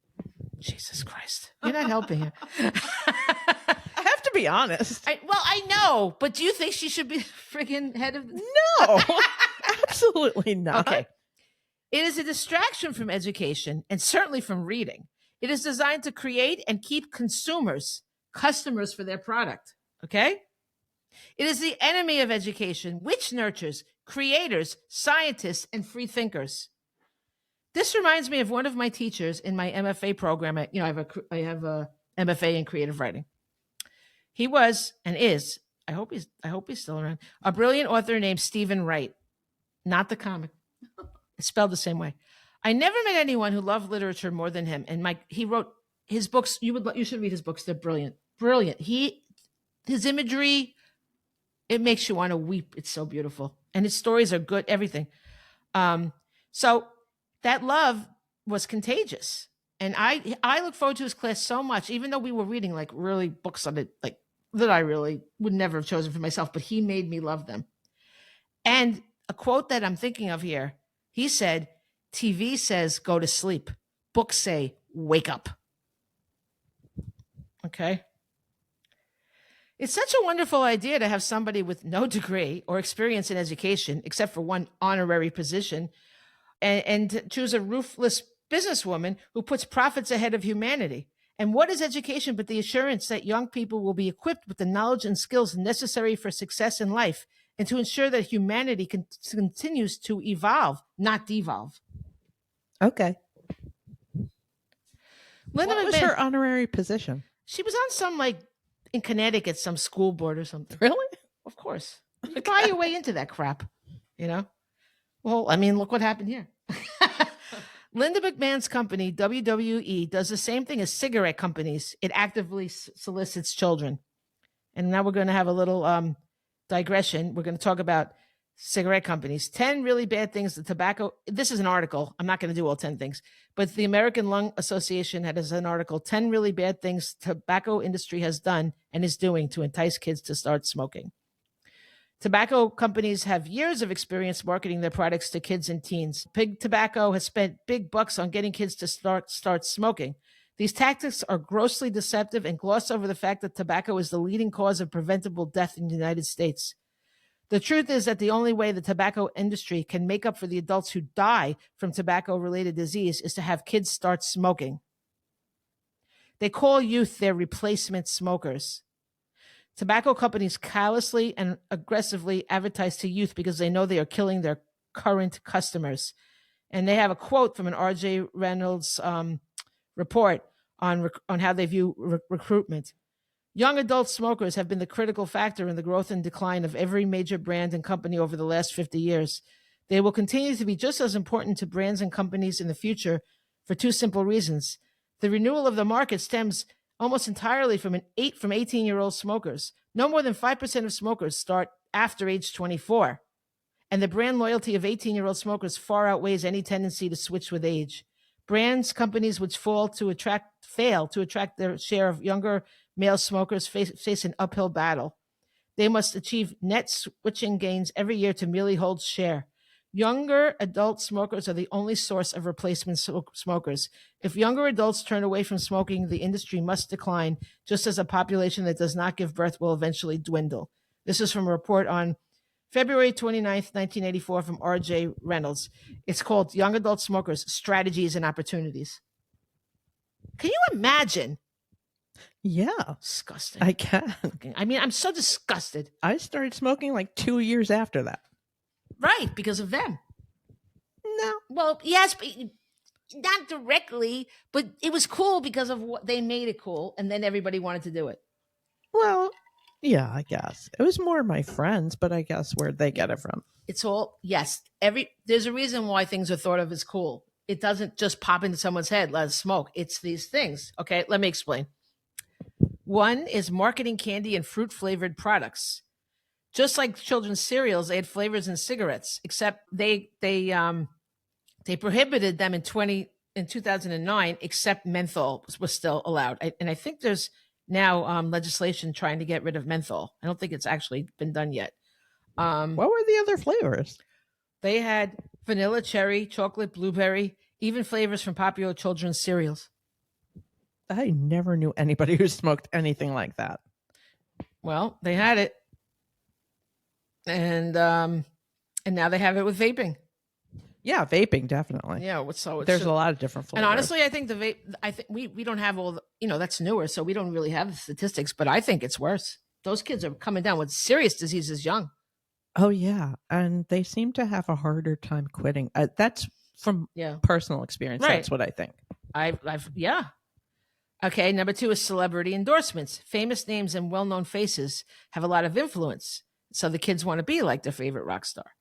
Jesus Christ. You're not helping her. I have to be honest. I know, but do you think she should be friggin' head of... No, absolutely not. Okay. It is a distraction from education and certainly from reading. It is designed to create and keep customers for their product. Okay? It is the enemy of education, which nurtures creators, scientists, and free thinkers. This reminds me of one of my teachers in my MFA program. I have a MFA in creative writing. He was and is, I hope he's still around, a brilliant author named Stephen Wright, not the comic. It's spelled the same way. I never met anyone who loved literature more than him. And he wrote his books. You should read his books. They're brilliant. Brilliant. His imagery, it makes you want to weep. It's so beautiful. And his stories are good, everything. So that love was contagious. And I look forward to his class so much, even though we were reading like really books on it, like that I really would never have chosen for myself, but he made me love them. And a quote that I'm thinking of here, he said, TV says go to sleep. Books say wake up. Okay. It's such a wonderful idea to have somebody with no degree or experience in education, except for one honorary position, and to choose a ruthless businesswoman who puts profits ahead of humanity. And what is education but the assurance that young people will be equipped with the knowledge and skills necessary for success in life and to ensure that humanity continues to evolve, not devolve? Okay. Linda What was McMahon, her honorary position? she was on some, like, in Connecticut, some school board or something. Really? Of course. You can buy your way into that crap, you know? Well, I mean, look what happened here. Linda McMahon's company, WWE, does the same thing as cigarette companies. It actively solicits children. And now we're going to have a little digression. We're going to talk about cigarette companies. 10 really bad things the tobacco. This is an article. I'm not going to do all 10 things. But the American Lung Association has an article, 10 really bad things tobacco industry has done and is doing to entice kids to start smoking. Tobacco companies have years of experience marketing their products to kids and teens. Big Tobacco has spent big bucks on getting kids to start smoking. These tactics are grossly deceptive and gloss over the fact that tobacco is the leading cause of preventable death in the United States. The truth is that the only way the tobacco industry can make up for the adults who die from tobacco-related disease is to have kids start smoking. They call youth their replacement smokers. Tobacco companies callously and aggressively advertise to youth because they know they are killing their current customers. And they have a quote from an R.J. Reynolds report on how they view recruitment. Young adult smokers have been the critical factor in the growth and decline of every major brand and company over the last 50 years. They will continue to be just as important to brands and companies in the future for two simple reasons. The renewal of the market stems almost entirely from 18-year-old smokers. No more than 5% of smokers start after age 24. And the brand loyalty of 18-year-old smokers far outweighs any tendency to switch with age. Brands, companies which fail to attract their share of younger male smokers face an uphill battle. They must achieve net switching gains every year to merely hold share. Younger adult smokers are the only source of replacement smokers. If younger adults turn away from smoking, the industry must decline, just as a population that does not give birth will eventually dwindle. This is from a report on February 29th, 1984 from R.J. Reynolds. It's called Young Adult Smokers, Strategies and Opportunities. Can you imagine? Yeah. Disgusting. I can. I mean, I'm so disgusted. I started smoking like 2 years after that. Right, because of them. No. Well, yes, but not directly, but it was cool because of what they made it cool, and then everybody wanted to do it. Well, yeah, I guess. It was more my friends, but I guess where'd they get it from? It's all, yes. There's a reason why things are thought of as cool. It doesn't just pop into someone's head, let's smoke. It's these things. Okay, let me explain. One is marketing candy and fruit-flavored products. Just like children's cereals, they had flavors in cigarettes, except they prohibited them in 2009, except menthol was still allowed. And I think there's now legislation trying to get rid of menthol. I don't think it's actually been done yet. What were the other flavors? They had vanilla, cherry, chocolate, blueberry, even flavors from popular children's cereals. I never knew anybody who smoked anything like that. Well, they had it. And now they have it with vaping. Yeah, vaping, definitely. Yeah, so there's a lot of different flavors. And honestly, I think the vape, we don't have all the, that's newer, so we don't really have the statistics, but I think it's worse. those kids are coming down with serious diseases young. Oh yeah, and they seem to have a harder time quitting. That's from Yeah. personal experience. Right. That's what I think. Yeah. Okay, number 2 is celebrity endorsements. Famous names and well-known faces have a lot of influence, so the kids want to be like their favorite rock star.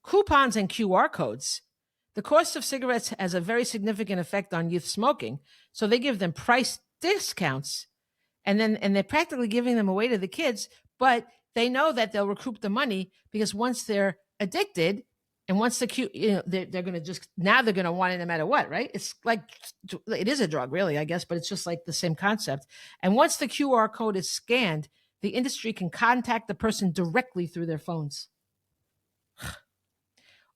Coupons and QR codes. The cost of cigarettes has a very significant effect on youth smoking, so they give them price discounts, and they're practically giving them away to the kids, but they know that they'll recoup the money because once they're addicted, and once they're going to just, now they're going to want it no matter what, right? It's like, it is a drug really, I guess, but it's just like the same concept. And once the QR code is scanned, the industry can contact the person directly through their phones.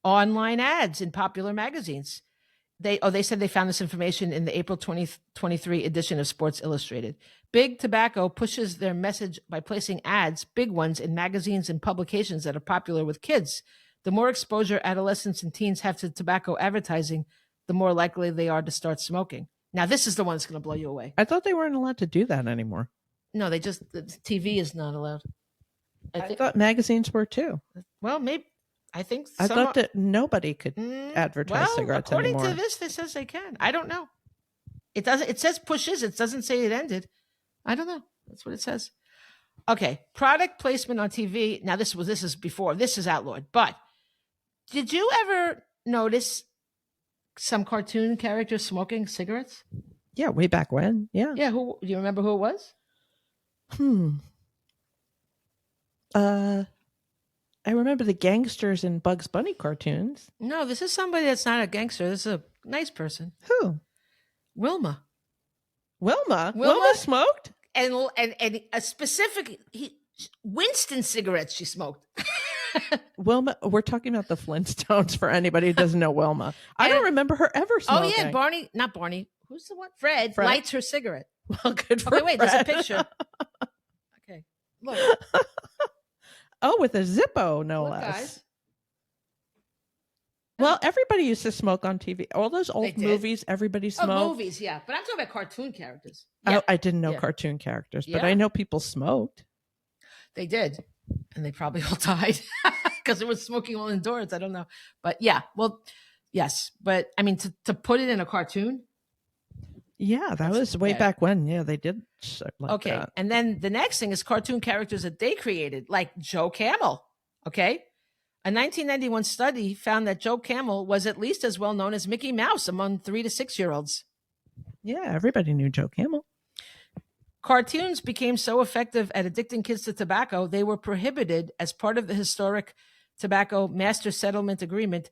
Online ads in popular magazines. They said they found this information in the April 2023 edition of Sports Illustrated. Big Tobacco pushes their message by placing ads, big ones, in magazines and publications that are popular with kids. The more exposure adolescents and teens have to tobacco advertising, the more likely they are to start smoking. Now, this is the one that's going to blow you away. I thought they weren't allowed to do that anymore. No, the TV is not allowed. I thought magazines were too. Well, maybe. I thought that nobody could advertise cigarettes according anymore. to this says they can. I don't know. It doesn't. It says pushes. It doesn't say it ended. I don't know. That's what it says. Okay, product placement on TV. Now this is before. This is outlawed. But did you ever notice some cartoon characters smoking cigarettes? Yeah, way back when. Yeah. Yeah. Who do you remember? Who it was? I remember the gangsters in Bugs Bunny cartoons. No, this is somebody that's not a gangster. This is a nice person. Who? Wilma. Wilma smoked? And a specific Winston cigarettes she smoked. Wilma, we're talking about the Flintstones for anybody who doesn't know Wilma. I don't remember her ever smoking. Oh yeah, not Barney. Who's the one? Fred lights her cigarette. Well, good for wait, Fred. There's a picture. Okay, look. Oh, with a Zippo, no look, less. Guys. Well, everybody used to smoke on TV. All those old movies, everybody smoked. Oh, movies, yeah. But I'm talking about cartoon characters. Yeah. I didn't know cartoon characters, but I know people smoked. They did. And they probably all died because it was smoking all indoors. I don't know. But yeah, well, yes. But I mean, to put it in a cartoon. Yeah, that was way back when. Yeah, they did like that. And then the next thing is cartoon characters that they created, like Joe Camel. Okay. A 1991 study found that Joe Camel was at least as well known as Mickey Mouse among 3 to 6 year olds. Yeah, everybody knew Joe Camel. Cartoons became so effective at addicting kids to tobacco, they were prohibited as part of the historic Tobacco Master Settlement Agreement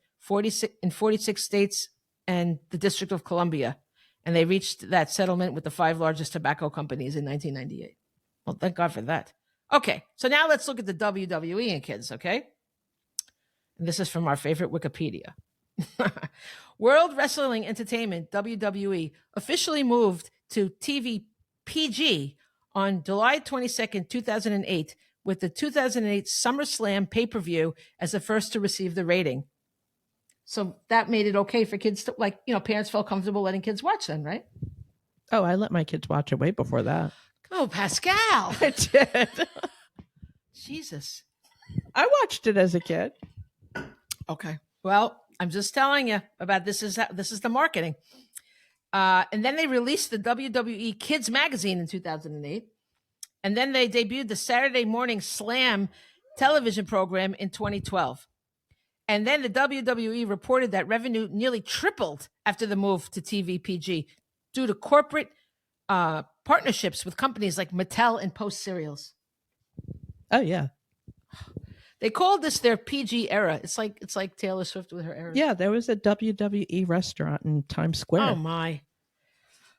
in 46 states and the District of Columbia. And they reached that settlement with the 5 largest tobacco companies in 1998. Well, thank God for that. Okay, so now let's look at the WWE and kids, okay? And this is from our favorite Wikipedia. World Wrestling Entertainment, WWE, officially moved to TV PG on July 22nd, 2008, with the 2008 SummerSlam pay-per-view as the first to receive the rating. So that made it okay for kids to, parents felt comfortable letting kids watch them, right? Oh, I let my kids watch it way before that. Oh, Pascale. I did. Jesus. I watched it as a kid. Okay. Well, I'm just telling you about this is the marketing. And then they released the WWE Kids magazine in 2008. And then they debuted the Saturday Morning Slam television program in 2012. And then the WWE reported that revenue nearly tripled after the move to TV PG due to corporate partnerships with companies like Mattel and Post Cereals. Oh, yeah. They called this their PG era. It's like Taylor Swift with her era. Yeah, there was a WWE restaurant in Times Square. Oh, my.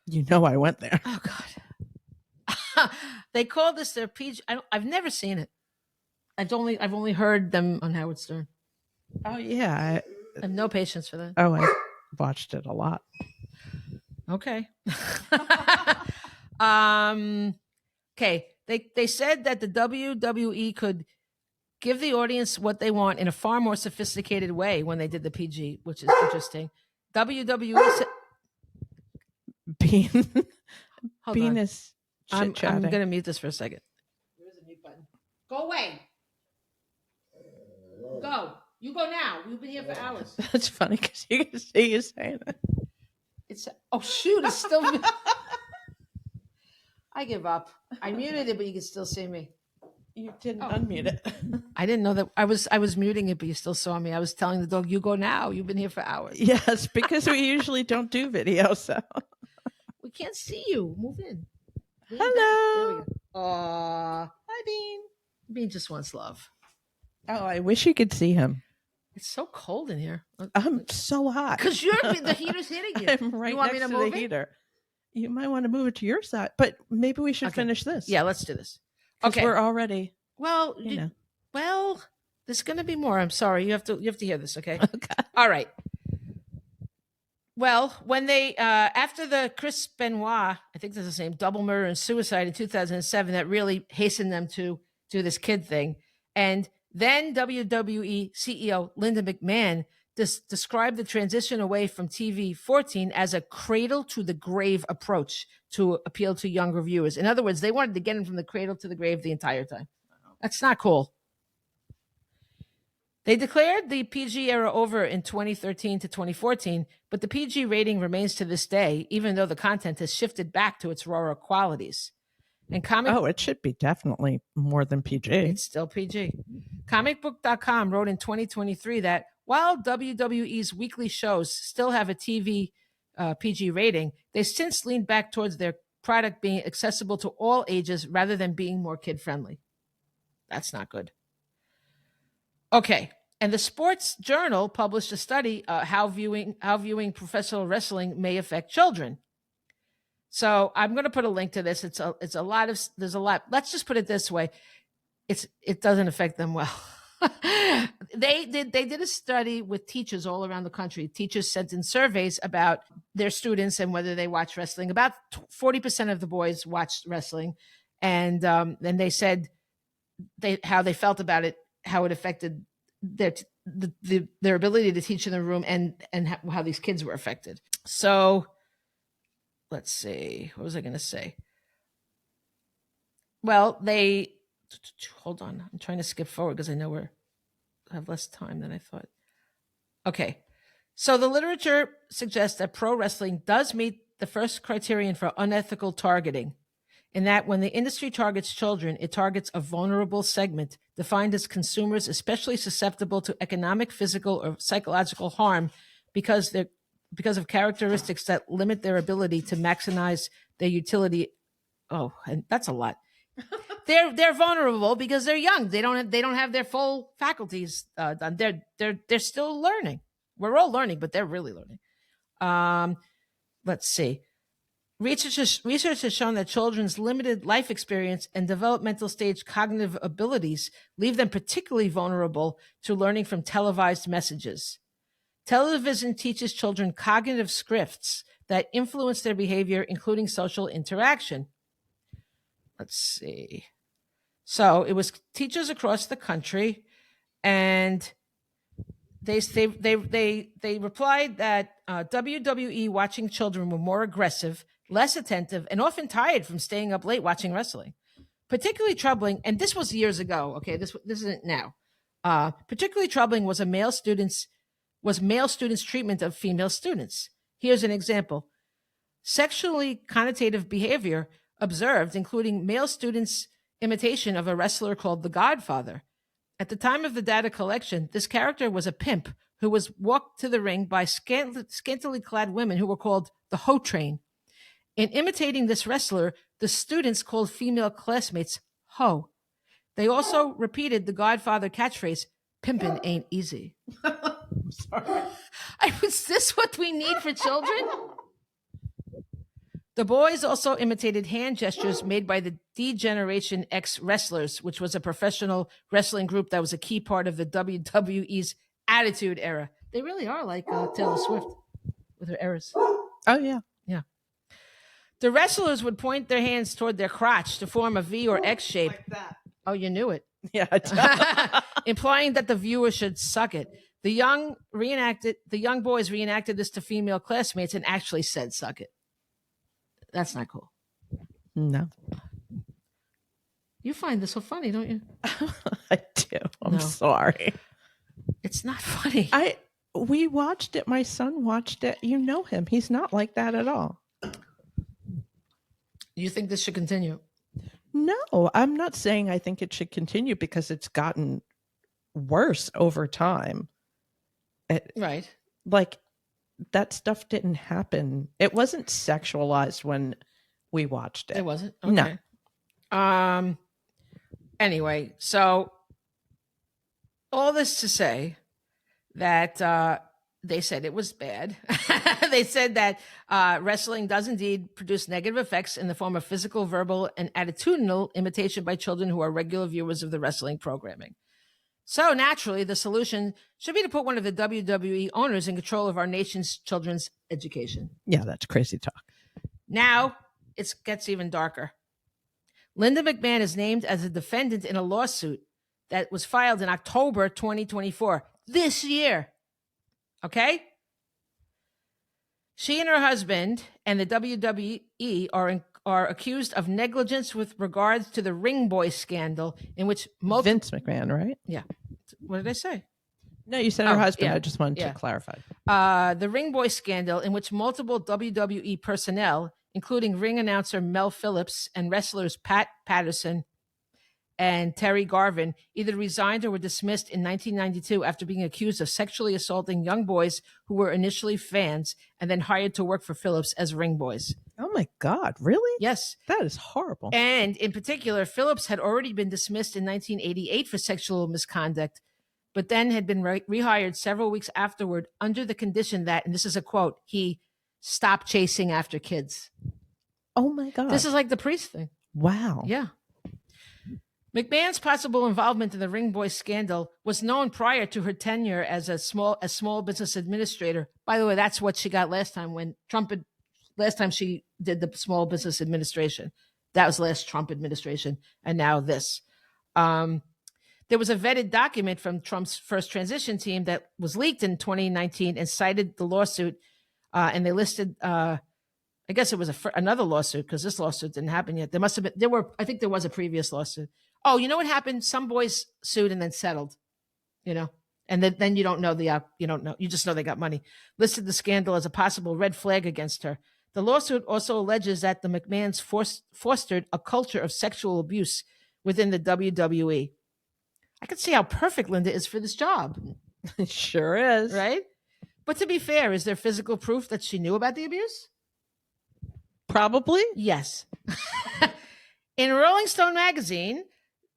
You know I went there. Oh, God. They called this their PG. I've never seen it. I've only heard them on Howard Stern. Oh, yeah. I have no patience for that. Oh, I watched it a lot. Okay. Okay. They said that the WWE could give the audience what they want in a far more sophisticated way when they did the PG, which is interesting. WWE said, Bean is I'm chit-chatting. going to mute this for a second. There is a mute button. Go away. Go. You go now. You've been here for hours. That's funny because you can see you saying it. It's shoot, it's still. I give up. I muted it, but you can still see me. You didn't unmute it. I didn't know that I was muting it, but you still saw me. I was telling the dog, "You go now. You've been here for hours." Yes, because we usually don't do video, so we can't see you. Move in. Hello. There we go. Hi, Bean. Bean just wants love. Oh, I wish you could see him. It's so cold in here. I'm so hot. Because the heater's hitting you. I'm right you want next me to move the it? heater. You might want to move it to your side, but maybe we should finish this. Yeah, let's do this. Okay, we're already. Well, there's going to be more. I'm sorry. You have to hear this. Okay. All right. Well, when they after the Chris Benoit, I think that's his name, double murder and suicide in 2007, that really hastened them to do this kid thing, and then WWE CEO Linda McMahon described the transition away from TV 14 as a cradle to the grave approach to appeal to younger viewers. In other words, they wanted to get him from the cradle to the grave the entire time. That's not cool. They declared the PG era over in 2013 to 2014, but the PG rating remains to this day, even though the content has shifted back to its rawer qualities. And it should be definitely more than PG. It's still PG. Comicbook.com wrote in 2023 that while WWE's weekly shows still have a TV PG rating, they since leaned back towards their product being accessible to all ages rather than being more kid-friendly. That's not good. Okay. And the Sports Journal published a study how viewing professional wrestling may affect children. So I'm going to put a link to this. There's a lot. Let's just put it this way. It doesn't affect them well. They did a study with teachers all around the country. Teachers sent in surveys about their students and whether they watch wrestling. About 40% of the boys watched wrestling. And then they said how they felt about it, how it affected their ability to teach in the room, and how these kids were affected. So let's see. What was I going to say? Well, hold on. I'm trying to skip forward because I know I have less time than I thought. Okay. So the literature suggests that pro wrestling does meet the first criterion for unethical targeting, in that when the industry targets children, it targets a vulnerable segment defined as consumers especially susceptible to economic, physical, or psychological harm because of characteristics that limit their ability to maximize their utility. Oh, and that's a lot. They're vulnerable because they're young. They don't have their full faculties done. They're still learning. We're all learning, but they're really learning. Let's see. Research has shown that children's limited life experience and developmental stage cognitive abilities leave them particularly vulnerable to learning from televised messages. Television teaches children cognitive scripts that influence their behavior, including social interaction. Let's see. So it was teachers across the country, and they replied that WWE watching children were more aggressive, less attentive, and often tired from staying up late watching wrestling. Particularly troubling, and this was years ago. Okay, this isn't now. Particularly troubling was male students' treatment of female students. Here's an example: sexually connotative behavior observed, including male students' imitation of a wrestler called the Godfather. At the time of the data collection, this character was a pimp who was walked to the ring by scantily clad women who were called the Ho Train. In imitating this wrestler, the students called female classmates Ho. They also repeated the Godfather catchphrase, "Pimpin' ain't easy." I'm sorry. Is this what we need for children? The boys also imitated hand gestures made by the D-Generation X Wrestlers, which was a professional wrestling group that was a key part of the WWE's Attitude Era. They really are like Taylor Swift with her eras. Oh, yeah. Yeah. The wrestlers would point their hands toward their crotch to form a V or X shape. Like that. Oh, you knew it. Yeah, I implying that the viewer should suck it. The young boys reenacted this to female classmates and actually said, "Suck it." That's not cool. No. You find this so funny, don't you? I do. I'm No. sorry. It's not funny. We watched it. My son watched it. You know him. He's not like that at all. You think this should continue? No, I'm not saying I think it should continue because it's gotten worse over time. Right. Like that stuff didn't happen. It wasn't sexualized when we watched it. It wasn't? No. Okay. Anyway, so all this to say that they said it was bad. They said that wrestling does indeed produce negative effects in the form of physical, verbal, and attitudinal imitation by children who are regular viewers of the wrestling programming. So naturally, the solution should be to put one of the WWE owners in control of our nation's children's education. Yeah, that's crazy talk. Now it gets even darker. Linda McMahon is named as a defendant in a lawsuit that was filed in October 2024, this year. Okay? She and her husband and the WWE are accused of negligence with regards to the Ring Boy scandal in which Vince McMahon, right? Yeah. What did I say? No, you said her husband. Yeah. I just wanted to clarify. The Ring Boy scandal in which multiple WWE personnel, including ring announcer Mel Phillips and wrestlers Pat Patterson and Terry Garvin, either resigned or were dismissed in 1992 after being accused of sexually assaulting young boys who were initially fans and then hired to work for Phillips as ring boys. Oh my God, really? Yes. That is horrible. And in particular, Phillips had already been dismissed in 1988 for sexual misconduct, but then had been rehired several weeks afterward under the condition that, and this is a quote, he stopped chasing after kids. Oh my God. This is like the Priest thing. Wow. Yeah. McMahon's possible involvement in the Ring Boy scandal was known prior to her tenure as a small business administrator. By the way, that's what she got last time when last time she did the small business administration. That was last Trump administration, and now this. There was a vetted document from Trump's first transition team that was leaked in 2019 and cited the lawsuit, and they listed. I guess it was another lawsuit because this lawsuit didn't happen yet. I think there was a previous lawsuit. Oh, you know what happened? Some boys sued and then settled, and then you don't know you just know they got money. Listed the scandal as a possible red flag against her. The lawsuit also alleges that the McMahons fostered a culture of sexual abuse within the WWE. I can see how perfect Linda is for this job. It sure is. Right? But to be fair, is there physical proof that she knew about the abuse? Probably. Yes. In Rolling Stone magazine,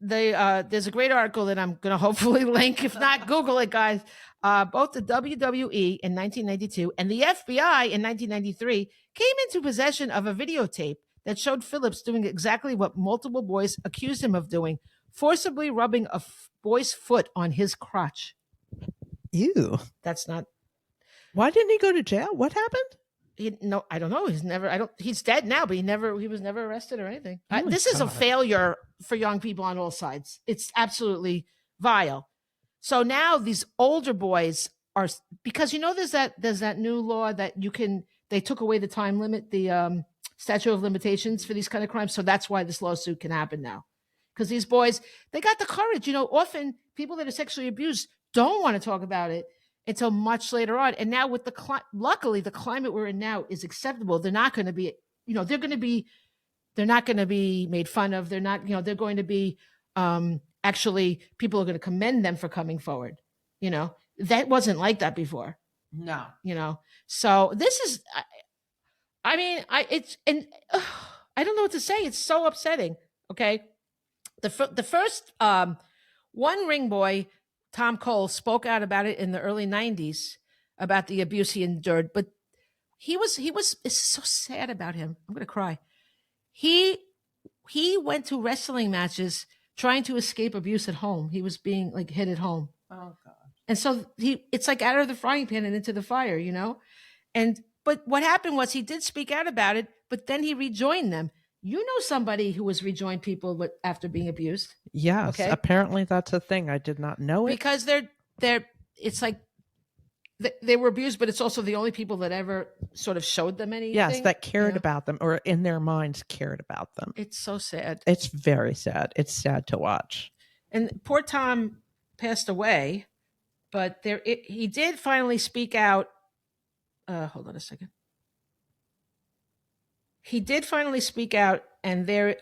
there's a great article that I'm going to hopefully link. If not, Google it, guys. Both the WWE in 1992 and the FBI in 1993 came into possession of a videotape that showed Phillips doing exactly what multiple boys accused him of doing, forcibly rubbing a boy's foot on his crotch. Ew. That's not. Why didn't he go to jail? What happened? I don't know. He's dead now, but he was never arrested or anything. Oh this is a failure for young people on all sides. It's absolutely vile. So now these older boys are, because there's that new law that they took away the time limit, the statute of limitations for these kind of crimes. So that's why this lawsuit can happen now. Because these boys, they got the courage. Often people that are sexually abused don't want to talk about it until much later on. And now with luckily the climate we're in now is acceptable. They're not going to be, they're not going to be made fun of. They're not, they're going to be, actually people are going to commend them for coming forward. That wasn't like that before. No. So this is, I don't know what to say. It's so upsetting. Okay. The first, one ring boy, Tom Cole, spoke out about it in the early 90s about the abuse he endured, but it's so sad about him. I'm going to cry. He went to wrestling matches trying to escape abuse at home. He was being hit at home. Oh God. And so it's like out of the frying pan and into the fire, but what happened was he did speak out about it, but then he rejoined them. You know somebody who has rejoined people after being abused? Yes. Okay. Apparently that's a thing. I did not know it. Because it's like they were abused, but it's also the only people that ever sort of showed them anything. Yes, that cared about them, or in their minds cared about them. It's so sad. It's very sad. It's sad to watch. And poor Tom passed away, but he did finally speak out. Hold on a second. He did finally speak out, and there,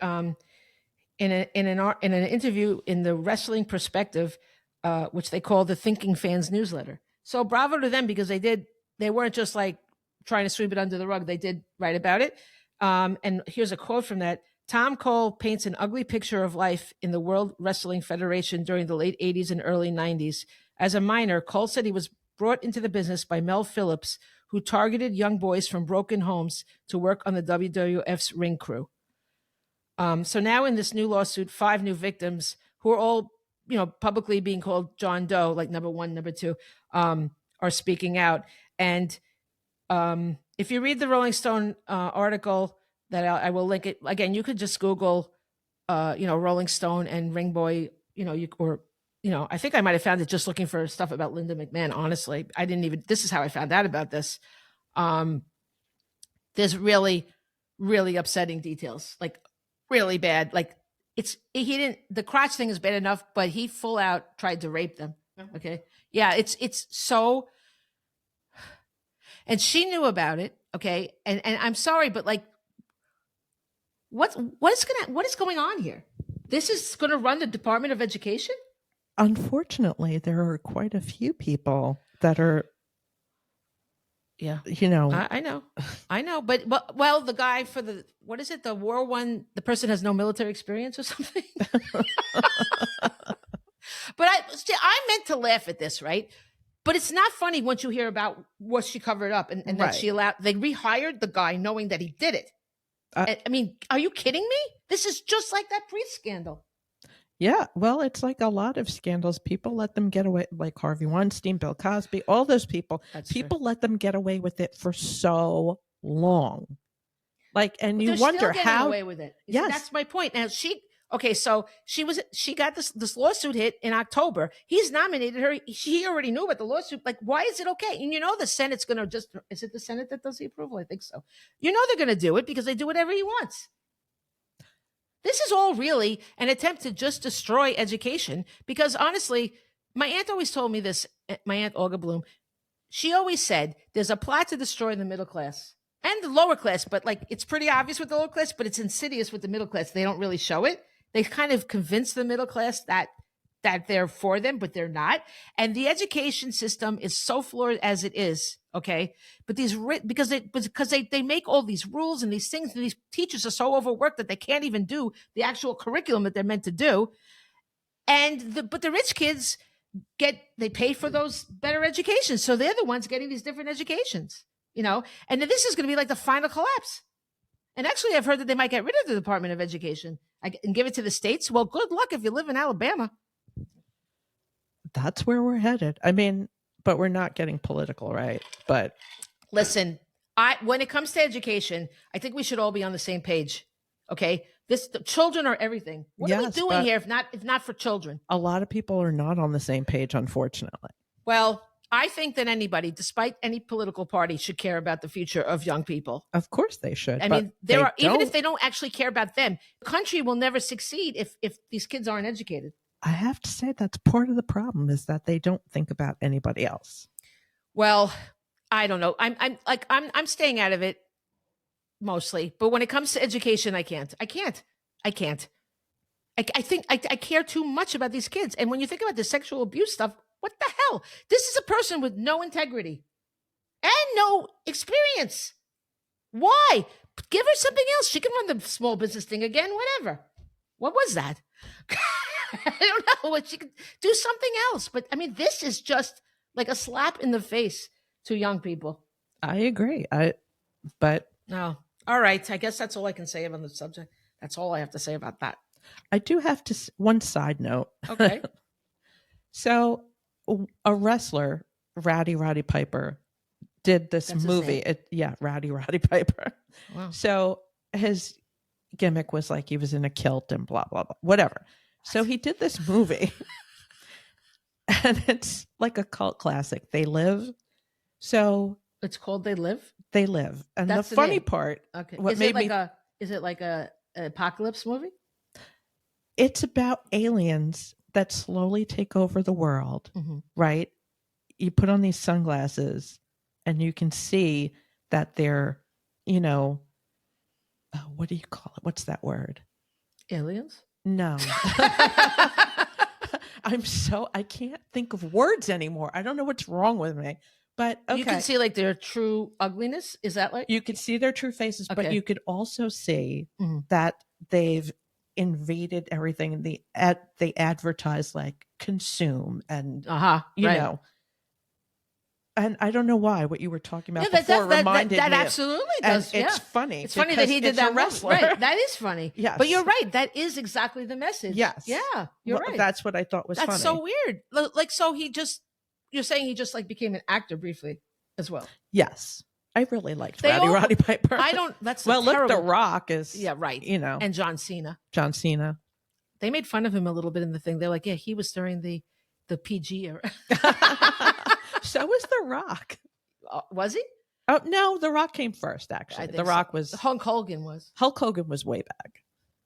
in an interview in the Wrestling Perspective, which they call the Thinking Fans newsletter. So bravo to them, because they weren't just like trying to sweep it under the rug. They did write about it. And here's a quote from that. Tom Cole paints an ugly picture of life in the World Wrestling Federation during the late 80s and early 90s. As a minor, Cole said he was brought into the business by Mel Phillips, who targeted young boys from broken homes to work on the WWF's ring crew. So now in this new lawsuit, 5 new victims, who are all, publicly being called John Doe, like number 1, number 2, are speaking out. And if you read the Rolling Stone article that I will link it again, you could just Google, Rolling Stone and Ring Boy, I think I might have found it just looking for stuff about Linda McMahon. Honestly, this is how I found out about this. There's really, really upsetting details, like really bad. Like the crotch thing is bad enough, but he full out tried to rape them. Okay. Yeah. It's so, and she knew about it. Okay. And I'm sorry, but like, what is going on here? This is going to run the Department of Education? Unfortunately, there are quite a few people that are, yeah, I know, but the guy for what is it? The War One, the person has no military experience or something. But I meant to laugh at this, right? But it's not funny once you hear about what she covered up and Right. that they rehired the guy knowing that he did it. I mean, are you kidding me? This is just like that priest scandal. Yeah, well, it's like a lot of scandals. People let them get away, like Harvey Weinstein, Bill Cosby, all those people. That's people true. let them get away with it for so long. Like, and But you they're wonder still getting how. away with it. Yes. That's my point. Now so she got this lawsuit hit in October. He's nominated her. She already knew about the lawsuit. Like, why is it okay? And the Senate's going to is it the Senate that does the approval? I think so. They're going to do it because they do whatever he wants. This is all really an attempt to just destroy education, because honestly, my aunt always told me this, my Aunt Olga Bloom, she always said there's a plot to destroy the middle class and the lower class, but like it's pretty obvious with the lower class, but it's insidious with the middle class. They don't really show it. They kind of convince the middle class that they're for them, but they're not. And the education system is so flawed as it is. Okay. But because they make all these rules and these things, and these teachers are so overworked that they can't even do the actual curriculum that they're meant to do. But the rich kids they pay for those better educations. So they're the ones getting these different educations, and then this is going to be like the final collapse. And actually, I've heard that they might get rid of the Department of Education and give it to the states. Well, good luck if you live in Alabama. That's where we're headed. I mean, but we're not getting political, right? But listen, when it comes to education, I think we should all be on the same page. Okay, the children are everything. What are we doing here if not for children? A lot of people are not on the same page, unfortunately. Well, I think that anybody, despite any political party, should care about the future of young people. Of course they should. I mean, even if they don't actually care about them, the country will never succeed if these kids aren't educated. I have to say that's part of the problem, is that they don't think about anybody else. Well, I don't know. I'm staying out of it mostly, but when it comes to education, I can't. I think I care too much about these kids. And when you think about the sexual abuse stuff, what the hell? This is a person with no integrity and no experience. Why? Give her something else. She can run the small business thing again, whatever. What was that? I don't know. She could do something else. But I mean, this is just like a slap in the face to young people. I agree. No. All right. I guess that's all I can say about the subject. That's all I have to say about that. I do have one side note. Okay. So a wrestler, Rowdy Piper, did this movie. Rowdy Piper. Wow. So his gimmick was like he was in a kilt and blah, blah, blah, whatever. So he did this movie and it's like a cult classic. They Live. So It's called They Live. They Live. And That's the the funny name. part, Okay. what Is made it like me, an apocalypse movie? it's about aliens that slowly take over the world, Mm-hmm. right? You put on these sunglasses and you can see that they're, you know, what do you call it? What's that word? Aliens? No. I can't think of words anymore. I don't know what's wrong with me. But okay. You can see like their true ugliness. Is that like? You could see their true faces, but Okay. you could also see Mhm. that they've invaded everything. They advertise like consume and you Right. know. And I don't know why what you were talking about Yeah, before reminded that me. absolutely And does. it's Yeah. funny. It's funny that he did it's that a wrestler. movie. Right. That is funny. Yes. But you're right. That is exactly the message. Yes. Yeah. You're right. That's what I thought was funny. That's so weird. Like, so you're saying he just like became an actor briefly as well. Yes. I really liked Roddy Piper. That's well, terrible. Look, The Rock is, yeah, right. You know, and John Cena. They made fun of him a little bit in the thing. They're like, yeah, he was during the PG era. So was The Rock. Was he? Oh no, The Rock came first. Actually, The Rock was. Hulk Hogan was. Hulk Hogan was way back.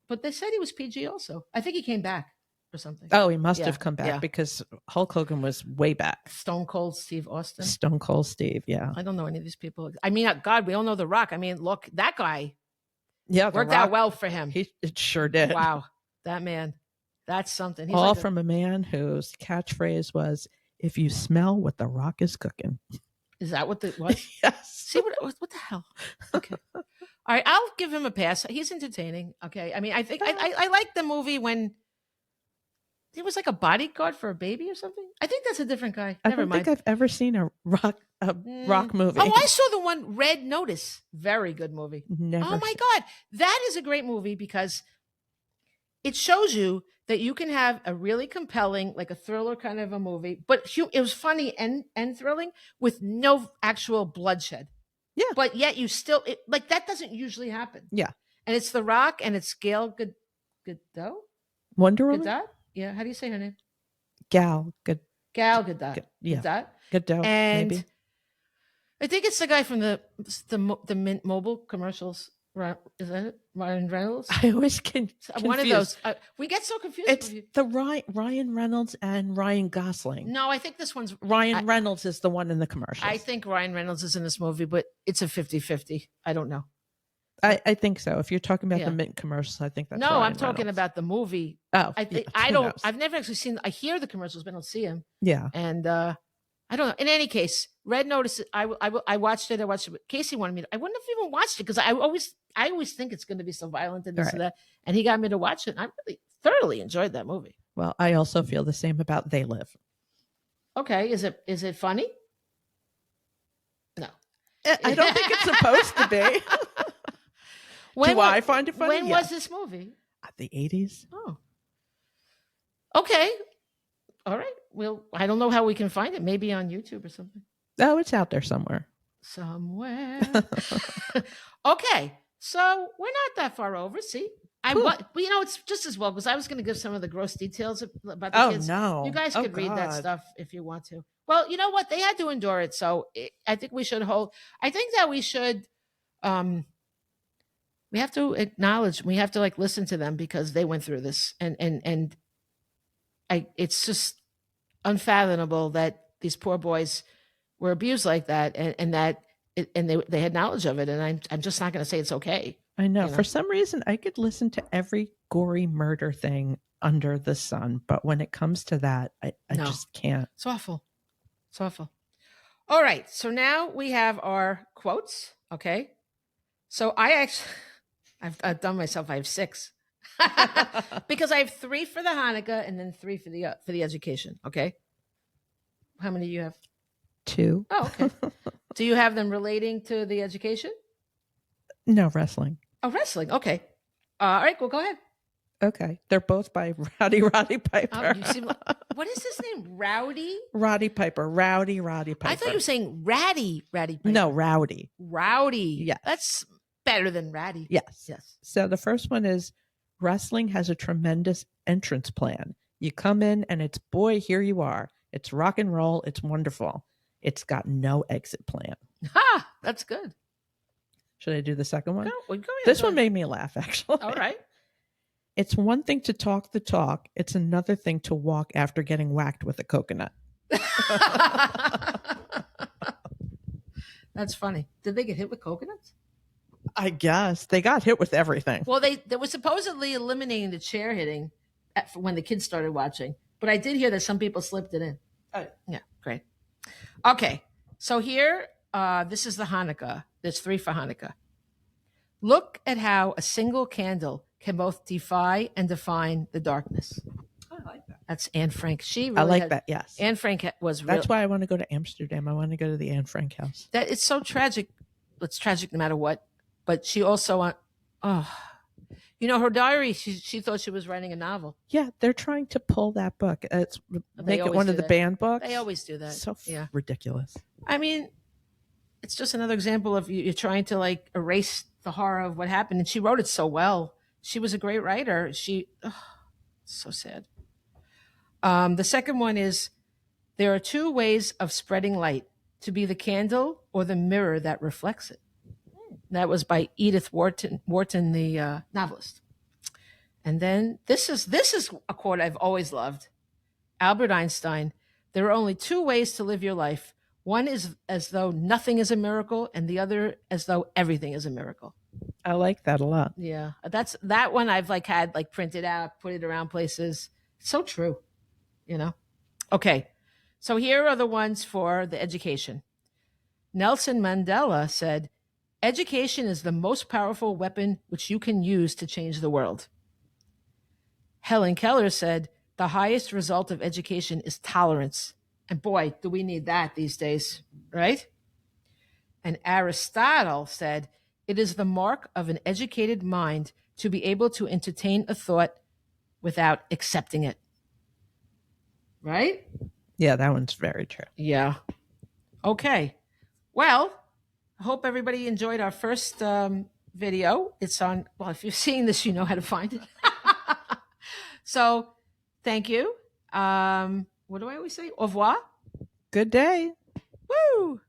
But they said he was PG also. I think he came back or something. Oh, he must have come back because Hulk Hogan was way back. Stone Cold Steve Austin. Stone Cold Steve, yeah. I don't know any of these people. I mean, God, we all know The Rock. I mean, look, that guy. Yeah, worked out well for him. It sure did. Wow, that man. That's something. He's all like from a man whose catchphrase was, "If you smell what The Rock is cooking." Is that what it was? Yes. See what the hell? Okay. All right, I'll give him a pass. He's entertaining. Okay. I mean, I think I like the movie when he was like a bodyguard for a baby or something. I think that's a different guy. I Never don't mind. think I've ever seen a rock movie. Oh, I saw the one Red Notice. Very good movie. Never. Oh my God. That is a great movie because it shows you that you can have a really compelling, like a thriller kind of a movie, but it was funny and thrilling with no actual bloodshed. Yeah. But yet you still, like that doesn't usually happen. Yeah. And it's The Rock and it's Gal Gadot? Wonder Woman? Gadot? Yeah. How do you say her name? Gal Gadot. Yeah. Gadot. Gadot, and maybe. I think it's the guy from the Mint Mobile commercials. Is that it? Ryan Reynolds? I always can. One of those. We get so confused. It's the Ryan Reynolds and Ryan Gosling. No, I think this one's Ryan Reynolds is the one in the commercials. I think Ryan Reynolds is in this movie, but it's a 50-50. I don't know. I think so. If you're talking about the Mint commercials, I think that's no. Ryan I'm talking Reynolds. about the movie. Oh, I think I don't. I've never actually seen. I hear the commercials, but I don't see them. Yeah, and I don't know. In any case, Red Notice. I watched it. But Casey wanted me to. I wouldn't have even watched it because I always think it's going to be so violent and this and that. And he got me to watch it. And I really thoroughly enjoyed that movie. Well, I also feel the same about They Live. Okay, is it funny? No, I don't think it's supposed to be. Do I find it funny? When was this movie? The 80s. Oh, okay. All right. Well, I don't know how we can find it. Maybe on YouTube or something. Oh, it's out there somewhere. Okay. So we're not that far over. See, cool. It's just as well because I was going to give some of the gross details about the kids. No. You guys could read that stuff if you want to. Well, you know what? They had to endure it. So I think we should I think that we should, we have to acknowledge, we have to like listen to them because they went through this and it's just unfathomable that these poor boys were abused like that and that they had knowledge of it. And I'm just not going to say it's okay. I know. For some reason, I could listen to every gory murder thing under the sun. But when it comes to that, I just can't. It's awful. It's awful. All right. So now we have our quotes. Okay. So I've done myself. I have 6 because I have 3 for the Hanukkah and then 3 for the education. Okay. How many do you have? 2. Oh, okay. Do you have them relating to the education? No, wrestling. Oh, wrestling. Okay. All right. Well, go ahead. Okay. They're both by Roddy Piper. Oh, you seem what is his name? Rowdy? Roddy Piper. Rowdy Piper. I thought you were saying Ratty Piper. No, Rowdy. Rowdy. Yes. That's better than Ratty. Yes. So the first one is wrestling has a tremendous entrance plan. You come in and it's, boy, here you are. It's rock and roll. It's wonderful. It's got no exit plan. Ha! That's good. Should I do the second one? Go ahead, This go one ahead. made me laugh, actually. All right. It's one thing to talk the talk. It's another thing to walk after getting whacked with a coconut. That's funny. Did they get hit with coconuts? I guess they got hit with everything. Well, they were supposedly eliminating the chair hitting when the kids started watching, but I did hear that some people slipped it in. Yeah, great. Okay, so here, this is the Hanukkah. There's 3 for Hanukkah. Look at how a single candle can both defy and define the darkness. I like that. That's Anne Frank. She really I like that. Yes. Anne Frank was. That's why I want to go to Amsterdam. I want to go to the Anne Frank house. That it's so tragic. It's tragic no matter what. But she also, her diary. She thought she was writing a novel. Yeah, they're trying to pull that book. Make it one of the banned books. They always do that. So ridiculous. I mean, it's just another example of you're trying to like erase the horror of what happened, and she wrote it so well. She was a great writer. So sad. The second one is, there are 2 ways of spreading light: to be the candle or the mirror that reflects it. That was by Edith Wharton, the novelist. And then this is a quote I've always loved. Albert Einstein: there are only 2 ways to live your life. One is as though nothing is a miracle, and the other as though everything is a miracle. I like that a lot. Yeah, that one I've had printed out, put it around places. It's so true, Okay, so here are the ones for the education. Nelson Mandela said, "Education is the most powerful weapon which you can use to change the world." Helen Keller said, "The highest result of education is tolerance." And boy, do we need that these days, right? And Aristotle said, "It is the mark of an educated mind to be able to entertain a thought without accepting it." Right? Yeah, that one's very true. Yeah. Okay. Well, I hope everybody enjoyed our first video. It's on, well, if you're seeing this, you know how to find it. So thank you. What do I always say? Au revoir. Good day. Woo!